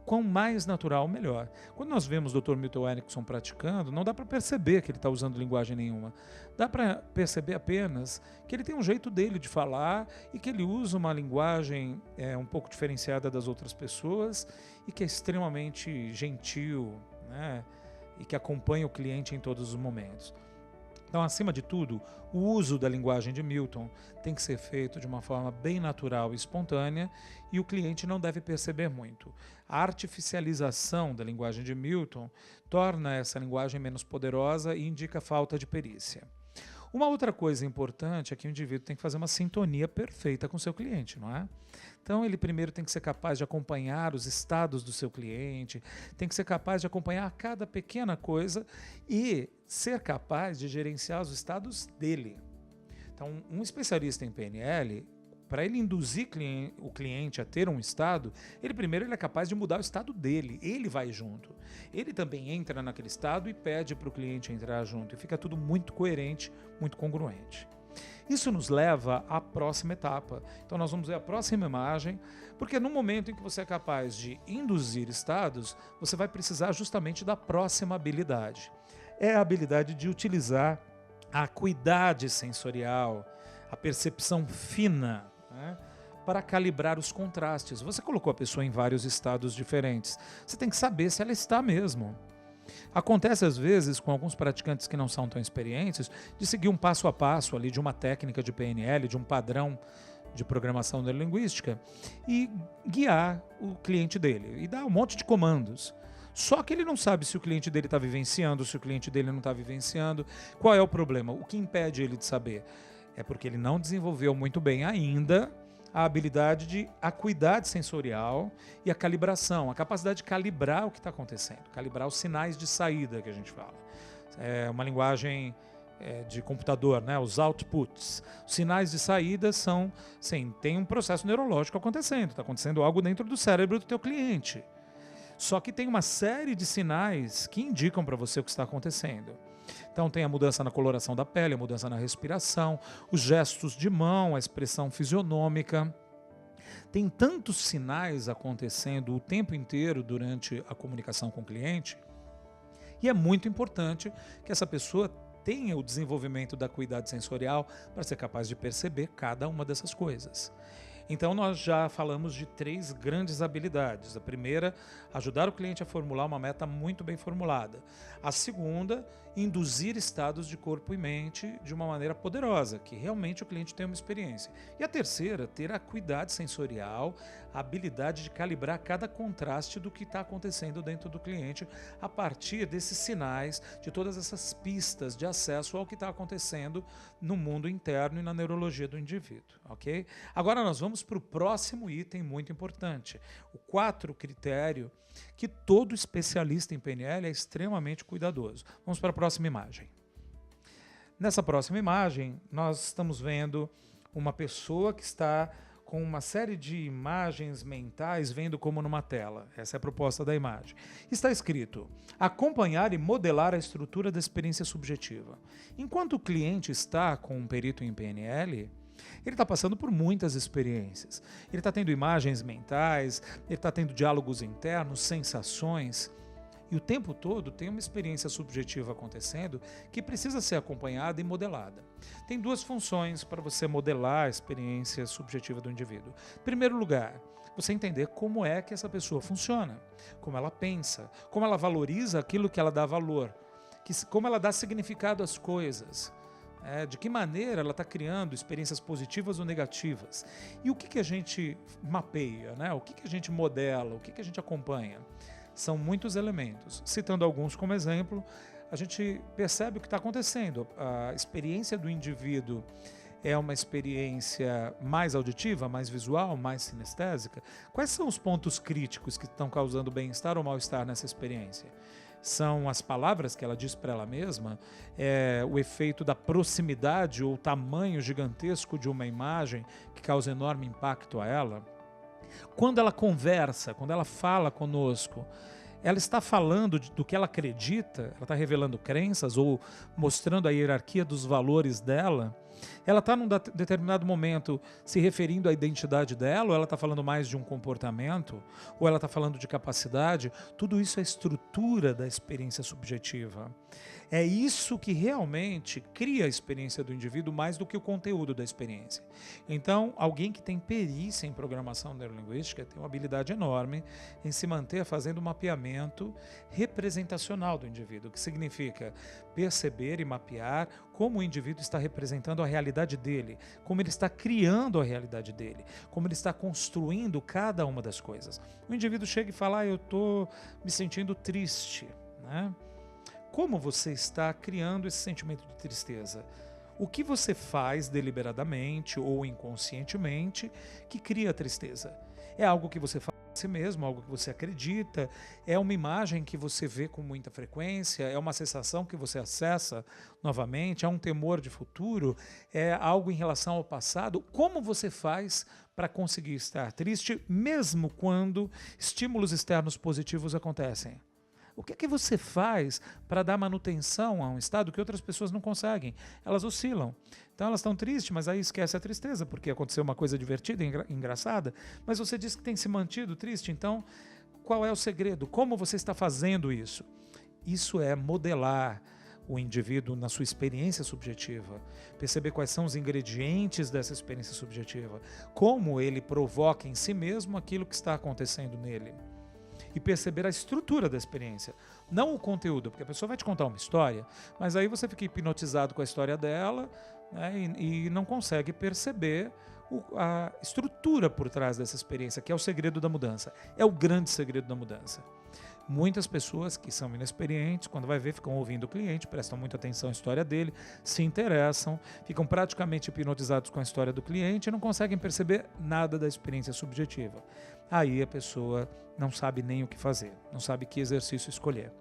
Quanto mais natural, melhor. Quando nós vemos o Dr. Milton Erickson praticando, não dá para perceber que ele está usando linguagem nenhuma. Dá para perceber apenas que ele tem um jeito dele de falar e que ele usa uma linguagem um pouco diferenciada das outras pessoas e que é extremamente gentil, né? E que acompanha o cliente em todos os momentos. Então, acima de tudo, o uso da linguagem de Milton tem que ser feito de uma forma bem natural e espontânea e o cliente não deve perceber muito. A artificialização da linguagem de Milton torna essa linguagem menos poderosa e indica falta de perícia. Uma outra coisa importante é que o indivíduo tem que fazer uma sintonia perfeita com o seu cliente, não é? Então ele primeiro tem que ser capaz de acompanhar os estados do seu cliente, tem que ser capaz de acompanhar cada pequena coisa e ser capaz de gerenciar os estados dele. Então um especialista em PNL, para ele induzir o cliente a ter um estado, ele primeiro é capaz de mudar o estado dele, ele vai junto. Ele também entra naquele estado e pede para o cliente entrar junto, e fica tudo muito coerente, muito congruente. Isso nos leva à próxima etapa. Então nós vamos ver a próxima imagem, porque no momento em que você é capaz de induzir estados, você vai precisar justamente da próxima habilidade. É a habilidade de utilizar a acuidade sensorial, a percepção fina, né, para calibrar os contrastes. Você colocou a pessoa em vários estados diferentes. Você tem que saber se ela está mesmo. Acontece às vezes com alguns praticantes que não são tão experientes de seguir um passo a passo ali de uma técnica de PNL, de um padrão de programação neurolinguística e guiar o cliente dele e dar um monte de comandos. Só que ele não sabe se o cliente dele está vivenciando, se o cliente dele não está vivenciando. Qual é o problema? O que impede ele de saber? É porque ele não desenvolveu muito bem ainda a habilidade de acuidade sensorial e a calibração, a capacidade de calibrar o que está acontecendo, calibrar os sinais de saída que a gente fala. uma linguagem de computador, né? Os outputs. Os sinais de saída são, sim, tem um processo neurológico acontecendo, está acontecendo algo dentro do cérebro do teu cliente. Só que tem uma série de sinais que indicam para você o que está acontecendo. Então tem a mudança na coloração da pele, a mudança na respiração, os gestos de mão, a expressão fisionômica. Tem tantos sinais acontecendo o tempo inteiro durante a comunicação com o cliente, e é muito importante que essa pessoa tenha o desenvolvimento da acuidade sensorial para ser capaz de perceber cada uma dessas coisas. Então nós já falamos de 3 grandes habilidades. A primeira, ajudar o cliente a formular uma meta muito bem formulada. A segunda, induzir estados de corpo e mente de uma maneira poderosa, que realmente o cliente tenha uma experiência. E a terceira, ter a acuidade sensorial, a habilidade de calibrar cada contraste do que está acontecendo dentro do cliente a partir desses sinais, de todas essas pistas de acesso ao que está acontecendo no mundo interno e na neurologia do indivíduo, ok? Agora nós vamos para o próximo item muito importante, o 4 critério que todo especialista em PNL é extremamente cuidadoso. Vamos para a próxima imagem. Nessa próxima imagem, nós estamos vendo uma pessoa que está com uma série de imagens mentais vendo como numa tela. Essa é a proposta da imagem. Está escrito: acompanhar e modelar a estrutura da experiência subjetiva. Enquanto o cliente está com um perito em PNL, ele está passando por muitas experiências. Ele está tendo imagens mentais, ele está tendo diálogos internos, sensações. E o tempo todo tem uma experiência subjetiva acontecendo que precisa ser acompanhada e modelada. Tem 2 funções para você modelar a experiência subjetiva do indivíduo. Em primeiro lugar, você entender como é que essa pessoa funciona, como ela pensa, como ela valoriza aquilo que ela dá valor, como ela dá significado às coisas. De que maneira ela está criando experiências positivas ou negativas. E o que a gente mapeia, né? O que a gente modela, o que a gente acompanha. São muitos elementos. Citando alguns como exemplo, a gente percebe o que está acontecendo. A experiência do indivíduo é uma experiência mais auditiva, mais visual, mais sinestésica? Quais são os pontos críticos que estão causando bem-estar ou mal-estar nessa experiência? São as palavras que ela diz para ela mesma, o efeito da proximidade ou tamanho gigantesco de uma imagem que causa enorme impacto a ela. Quando ela conversa, quando ela fala conosco, ela está falando do que ela acredita, ela está revelando crenças ou mostrando a hierarquia dos valores dela. Ela está num determinado momento se referindo à identidade dela, ou ela está falando mais de um comportamento, ou ela está falando de capacidade. Tudo isso é estrutura da experiência subjetiva. É isso que realmente cria a experiência do indivíduo mais do que o conteúdo da experiência. Então, alguém que tem perícia em programação neurolinguística tem uma habilidade enorme em se manter fazendo um mapeamento representacional do indivíduo, que significa perceber e mapear como o indivíduo está representando a realidade dele, como ele está criando a realidade dele, como ele está construindo cada uma das coisas. O indivíduo chega e fala: eu estou me sentindo triste, né? Como você está criando esse sentimento de tristeza? O que você faz deliberadamente ou inconscientemente que cria a tristeza? É algo que você faz a si mesmo, algo que você acredita? É uma imagem que você vê com muita frequência? É uma sensação que você acessa novamente? É um temor de futuro? É algo em relação ao passado? Como você faz para conseguir estar triste mesmo quando estímulos externos positivos acontecem? O que é que você faz para dar manutenção a um estado que outras pessoas não conseguem? Elas oscilam. Então elas estão tristes, mas aí esquece a tristeza, porque aconteceu uma coisa divertida, engraçada, mas você diz que tem se mantido triste, então qual é o segredo? Como você está fazendo isso? Isso é modelar o indivíduo na sua experiência subjetiva, perceber quais são os ingredientes dessa experiência subjetiva, como ele provoca em si mesmo aquilo que está acontecendo nele. E perceber a estrutura da experiência, não o conteúdo, porque a pessoa vai te contar uma história, mas aí você fica hipnotizado com a história dela, né, e não consegue perceber a estrutura por trás dessa experiência, que é o segredo da mudança, é o grande segredo da mudança. Muitas pessoas que são inexperientes, quando vai ver, ficam ouvindo o cliente, prestam muita atenção à história dele, se interessam, ficam praticamente hipnotizados com a história do cliente e não conseguem perceber nada da experiência subjetiva. Aí a pessoa não sabe nem o que fazer, não sabe que exercício escolher.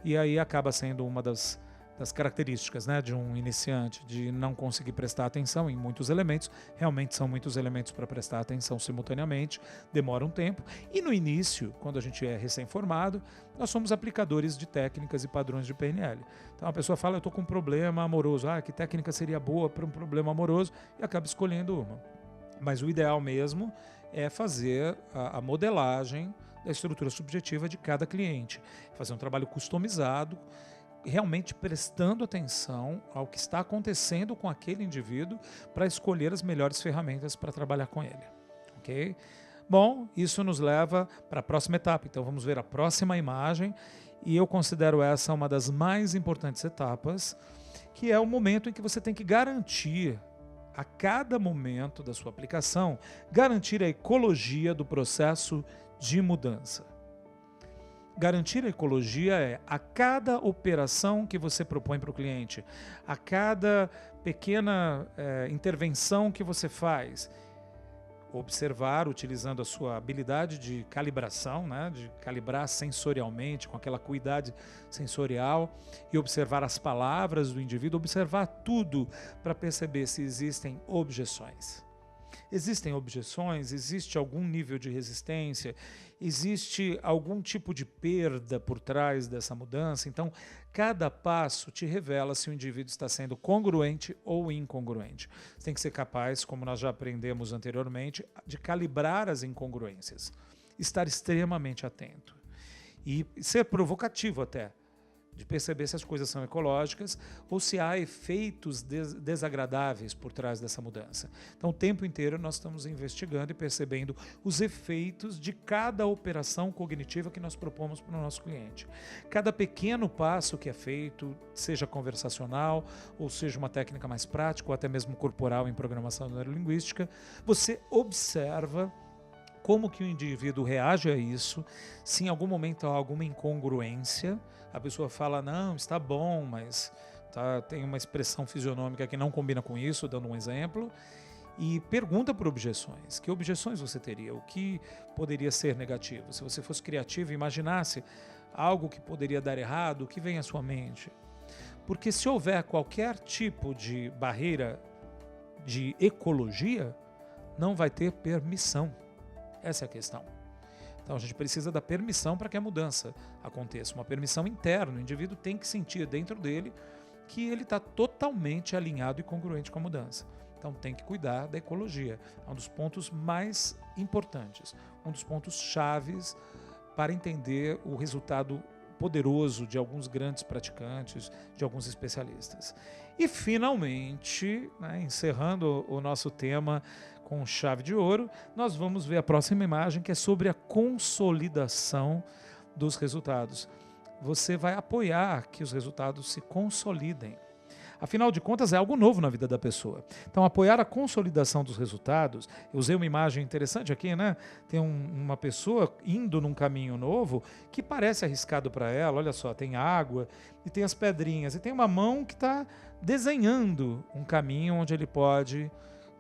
E aí acaba sendo uma das das características, né, de um iniciante, de não conseguir prestar atenção em muitos elementos. Realmente são muitos elementos para prestar atenção simultaneamente, demora um tempo. E no início, quando a gente é recém-formado, nós somos aplicadores de técnicas e padrões de PNL. Então a pessoa fala, eu estou com um problema amoroso. Que técnica seria boa para um problema amoroso? E acaba escolhendo uma. Mas o ideal mesmo é fazer a modelagem da estrutura subjetiva de cada cliente. Fazer um trabalho customizado, realmente prestando atenção ao que está acontecendo com aquele indivíduo para escolher as melhores ferramentas para trabalhar com ele. Ok? Bom, isso nos leva para a próxima etapa. Então vamos ver a próxima imagem e eu considero essa uma das mais importantes etapas, que é o momento em que você tem que garantir a cada momento da sua aplicação, garantir a ecologia do processo de mudança. Garantir a ecologia é a cada operação que você propõe para o cliente, a cada pequena intervenção que você faz, observar, utilizando a sua habilidade de calibração, né, de calibrar sensorialmente, com aquela acuidade sensorial, e observar as palavras do indivíduo, observar tudo para perceber se existem objeções. Existem objeções, existe algum nível de resistência, existe algum tipo de perda por trás dessa mudança. Então, cada passo te revela se o indivíduo está sendo congruente ou incongruente. Você tem que ser capaz, como nós já aprendemos anteriormente, de calibrar as incongruências, estar extremamente atento e ser provocativo até, de perceber se as coisas são ecológicas ou se há efeitos desagradáveis por trás dessa mudança. Então, o tempo inteiro nós estamos investigando e percebendo os efeitos de cada operação cognitiva que nós propomos para o nosso cliente. Cada pequeno passo que é feito, seja conversacional, ou seja uma técnica mais prática, ou até mesmo corporal em programação neurolinguística, você observa como que o indivíduo reage a isso, se em algum momento há alguma incongruência, a pessoa fala, não, está bom, mas tem uma expressão fisionômica que não combina com isso, dando um exemplo, e pergunta por objeções. Que objeções você teria? O que poderia ser negativo? Se você fosse criativo e imaginasse algo que poderia dar errado, o que vem à sua mente? Porque se houver qualquer tipo de barreira de ecologia, não vai ter permissão. Essa é a questão. Então a gente precisa da permissão para que a mudança aconteça, uma permissão interna. O indivíduo tem que sentir dentro dele que ele está totalmente alinhado e congruente com a mudança. Então tem que cuidar da ecologia. É um dos pontos mais importantes, um dos pontos chaves para entender o resultado poderoso de alguns grandes praticantes, de alguns especialistas. E finalmente, encerrando o nosso tema com chave de ouro, nós vamos ver a próxima imagem, que é sobre a consolidação dos resultados. Você vai apoiar que os resultados se consolidem. Afinal de contas, é algo novo na vida da pessoa. Então, apoiar a consolidação dos resultados, eu usei uma imagem interessante aqui, né? Tem uma pessoa indo num caminho novo que parece arriscado para ela. Olha só, tem água e tem as pedrinhas, e tem uma mão que está desenhando um caminho onde ele pode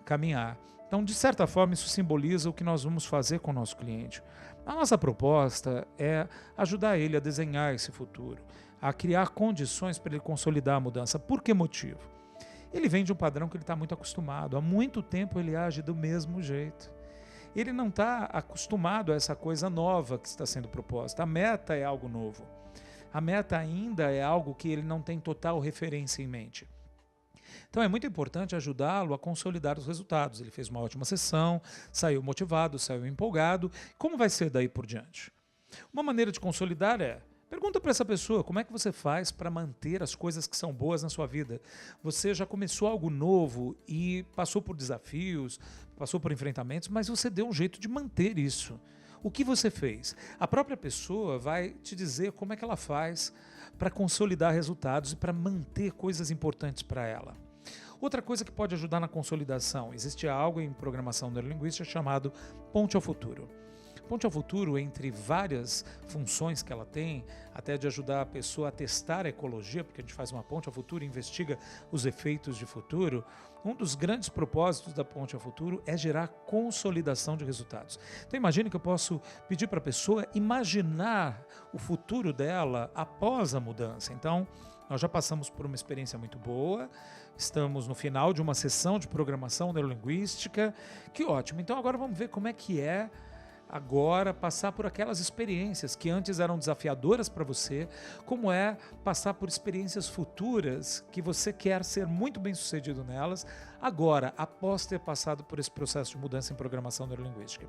caminhar. Então, de certa forma, isso simboliza o que nós vamos fazer com o nosso cliente. A nossa proposta é ajudar ele a desenhar esse futuro, a criar condições para ele consolidar a mudança. Por que motivo? Ele vem de um padrão que ele está muito acostumado. Há muito tempo ele age do mesmo jeito. Ele não está acostumado a essa coisa nova que está sendo proposta. A meta é algo novo. A meta ainda é algo que ele não tem total referência em mente. Então é muito importante ajudá-lo a consolidar os resultados. Ele fez uma ótima sessão, saiu motivado, saiu empolgado. Como vai ser daí por diante? Uma maneira de consolidar é: pergunta para essa pessoa, como é que você faz para manter as coisas que são boas na sua vida? Você já começou algo novo e passou por desafios, passou por enfrentamentos, mas você deu um jeito de manter isso. O que você fez? A própria pessoa vai te dizer como é que ela faz para consolidar resultados e para manter coisas importantes para ela. Outra coisa que pode ajudar na consolidação, existe algo em programação neurolinguística chamado ponte ao futuro. Ponte ao futuro, entre várias funções que ela tem, até de ajudar a pessoa a testar a ecologia, porque a gente faz uma ponte ao futuro e investiga os efeitos de futuro. Um dos grandes propósitos da ponte ao futuro é gerar consolidação de resultados. Então imagine que eu posso pedir para a pessoa imaginar o futuro dela após a mudança. Então Nós já passamos por uma experiência muito boa, estamos no final de uma sessão de programação neurolinguística, que ótimo. Então agora vamos ver como é que é agora passar por aquelas experiências que antes eram desafiadoras para você, como é passar por experiências futuras que você quer ser muito bem sucedido nelas, agora, após ter passado por esse processo de mudança em programação neurolinguística.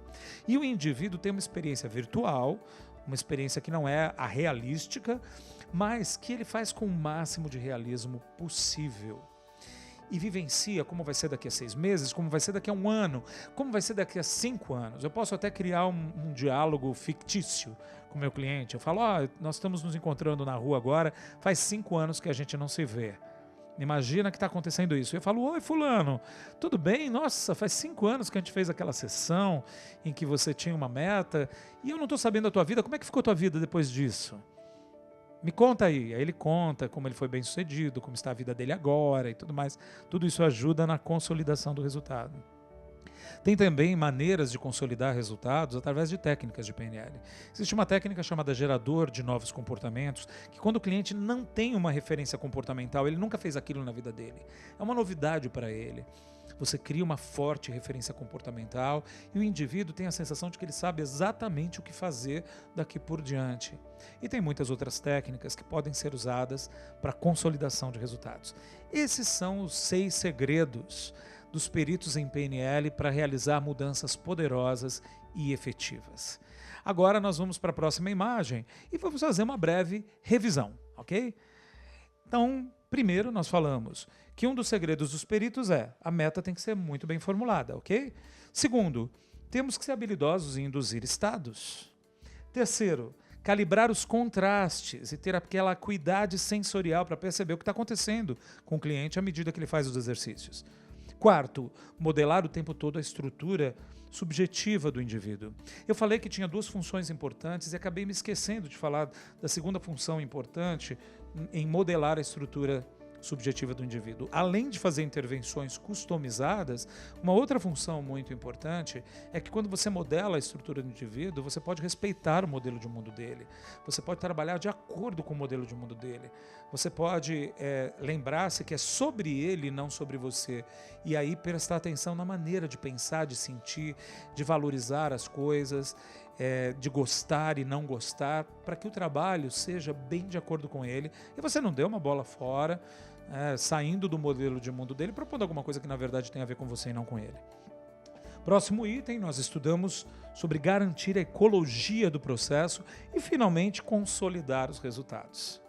E o indivíduo tem uma experiência virtual, uma experiência que não é a realística, mas que ele faz com o máximo de realismo possível. E vivencia como vai ser daqui a 6 meses, como vai ser daqui a 1 ano, como vai ser daqui a 5 anos. Eu posso até criar um diálogo fictício com o meu cliente. Eu falo, nós estamos nos encontrando na rua agora, faz 5 anos que a gente não se vê. Imagina que está acontecendo isso. Eu falo, oi fulano, tudo bem? Nossa, faz 5 anos que a gente fez aquela sessão em que você tinha uma meta e eu não estou sabendo da tua vida. Como é que ficou a tua vida depois disso? Me conta aí. Aí ele conta como ele foi bem sucedido, como está a vida dele agora e tudo mais. Tudo isso ajuda na consolidação do resultado. Tem também maneiras de consolidar resultados através de técnicas de PNL. Existe uma técnica chamada gerador de novos comportamentos, que quando o cliente não tem uma referência comportamental, ele nunca fez aquilo na vida dele. É uma novidade para ele. Você cria uma forte referência comportamental e o indivíduo tem a sensação de que ele sabe exatamente o que fazer daqui por diante. E tem muitas outras técnicas que podem ser usadas para a consolidação de resultados. Esses são os 6 segredos dos peritos em PNL para realizar mudanças poderosas e efetivas. Agora nós vamos para a próxima imagem e vamos fazer uma breve revisão, ok? Então, primeiro nós falamos que um dos segredos dos peritos a meta tem que ser muito bem formulada, ok? Segundo, temos que ser habilidosos em induzir estados. Terceiro, calibrar os contrastes e ter aquela acuidade sensorial para perceber o que está acontecendo com o cliente à medida que ele faz os exercícios. Quarto, modelar o tempo todo a estrutura subjetiva do indivíduo. Eu falei que tinha 2 funções importantes e acabei me esquecendo de falar da segunda função importante em modelar a estrutura subjetiva do indivíduo. Além de fazer intervenções customizadas, uma outra função muito importante é que quando você modela a estrutura do indivíduo, você pode respeitar o modelo de mundo dele. Você pode trabalhar de acordo com o modelo de mundo dele. Você pode lembrar-se que é sobre ele e não sobre você. E aí prestar atenção na maneira de pensar, de sentir, de valorizar as coisas, de gostar e não gostar, para que o trabalho seja bem de acordo com ele. E você não dê uma bola fora, saindo do modelo de mundo dele, propondo alguma coisa que na verdade tem a ver com você e não com ele. Próximo item, nós estudamos sobre garantir a ecologia do processo e finalmente consolidar os resultados.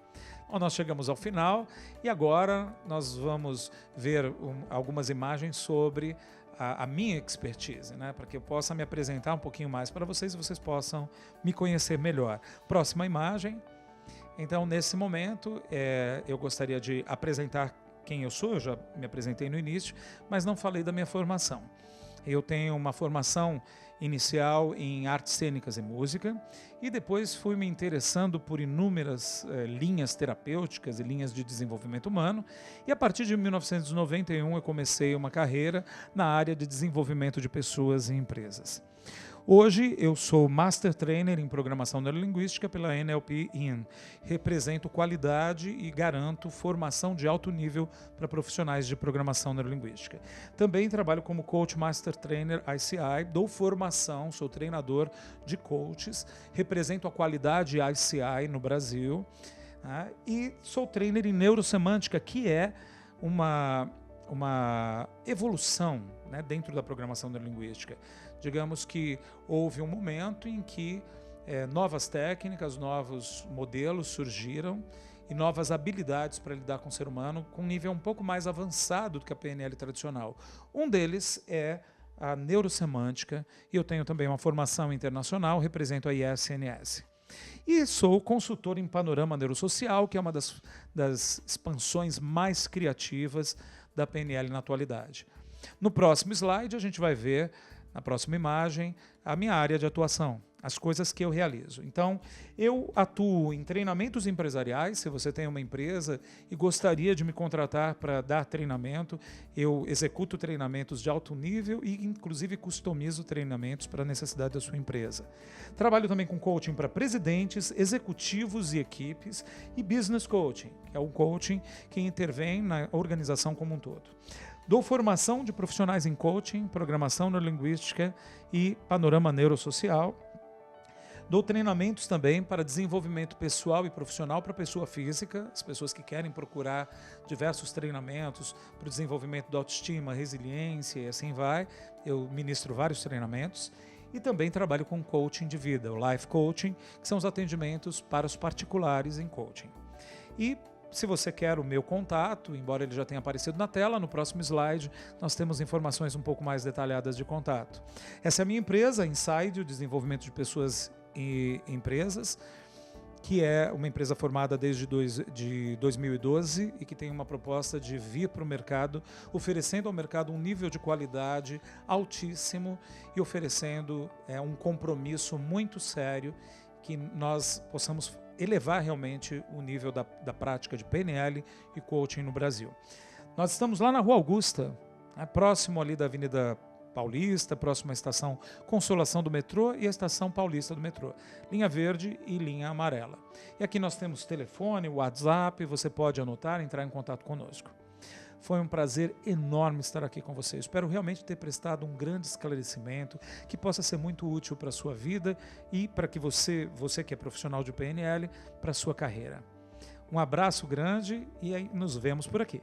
Bom, nós chegamos ao final e agora nós vamos ver algumas imagens sobre a minha expertise, né, para que eu possa me apresentar um pouquinho mais para vocês e vocês possam me conhecer melhor. Próxima imagem. Então, nesse momento, eu gostaria de apresentar quem eu sou. Eu já me apresentei no início, mas não falei da minha formação. Eu tenho uma formação inicial em artes cênicas e música e depois fui me interessando por inúmeras linhas terapêuticas e linhas de desenvolvimento humano e a partir de 1991 eu comecei uma carreira na área de desenvolvimento de pessoas e empresas. Hoje eu sou Master Trainer em Programação Neurolinguística pela NLP IN. Represento qualidade e garanto formação de alto nível para profissionais de Programação Neurolinguística. Também trabalho como Coach Master Trainer ICI, dou formação, sou treinador de coaches, represento a qualidade ICI no Brasil, né, e sou trainer em Neurosemântica, que é uma evolução, né, dentro da programação neurolinguística. Digamos que houve um momento em que novas técnicas, novos modelos surgiram e novas habilidades para lidar com o ser humano com um nível um pouco mais avançado do que a PNL tradicional. Um deles é a neurosemântica e eu tenho também uma formação internacional, represento a ISNS. E sou consultor em panorama neurosocial, que é uma das expansões mais criativas da PNL na atualidade. No próximo slide a gente vai ver, na próxima imagem, a minha área de atuação. as coisas que eu realizo. Então, eu atuo em treinamentos empresariais. Se você tem uma empresa e gostaria de me contratar para dar treinamento, eu executo treinamentos de alto nível e, inclusive, customizo treinamentos para a necessidade da sua empresa. Trabalho também com coaching para presidentes, executivos e equipes e business coaching, que é o coaching que intervém na organização como um todo. Dou formação de profissionais em coaching, programação neurolinguística e panorama neurosocial. Dou treinamentos também para desenvolvimento pessoal e profissional para pessoa física, as pessoas que querem procurar diversos treinamentos para o desenvolvimento da autoestima, resiliência e assim vai. Eu ministro vários treinamentos. E também trabalho com coaching de vida, o life coaching, que são os atendimentos para os particulares em coaching. E se você quer o meu contato, embora ele já tenha aparecido na tela, no próximo slide nós temos informações um pouco mais detalhadas de contato. Essa é a minha empresa, Inside, o desenvolvimento de pessoas e empresas, que é uma empresa formada desde 2012 e que tem uma proposta de vir para o mercado, oferecendo ao mercado um nível de qualidade altíssimo e oferecendo um compromisso muito sério que nós possamos elevar realmente o nível da prática de PNL e coaching no Brasil. Nós estamos lá na Rua Augusta, próximo ali da Avenida Paulista, próximo à estação Consolação do metrô e à estação Paulista do metrô, linha verde e linha amarela. E aqui nós temos telefone, WhatsApp, você pode anotar, entrar em contato conosco. Foi um prazer enorme estar aqui com você. Espero realmente ter prestado um grande esclarecimento que possa ser muito útil para a sua vida e para que você que é profissional de PNL, para a sua carreira. Um abraço grande e aí nos vemos por aqui.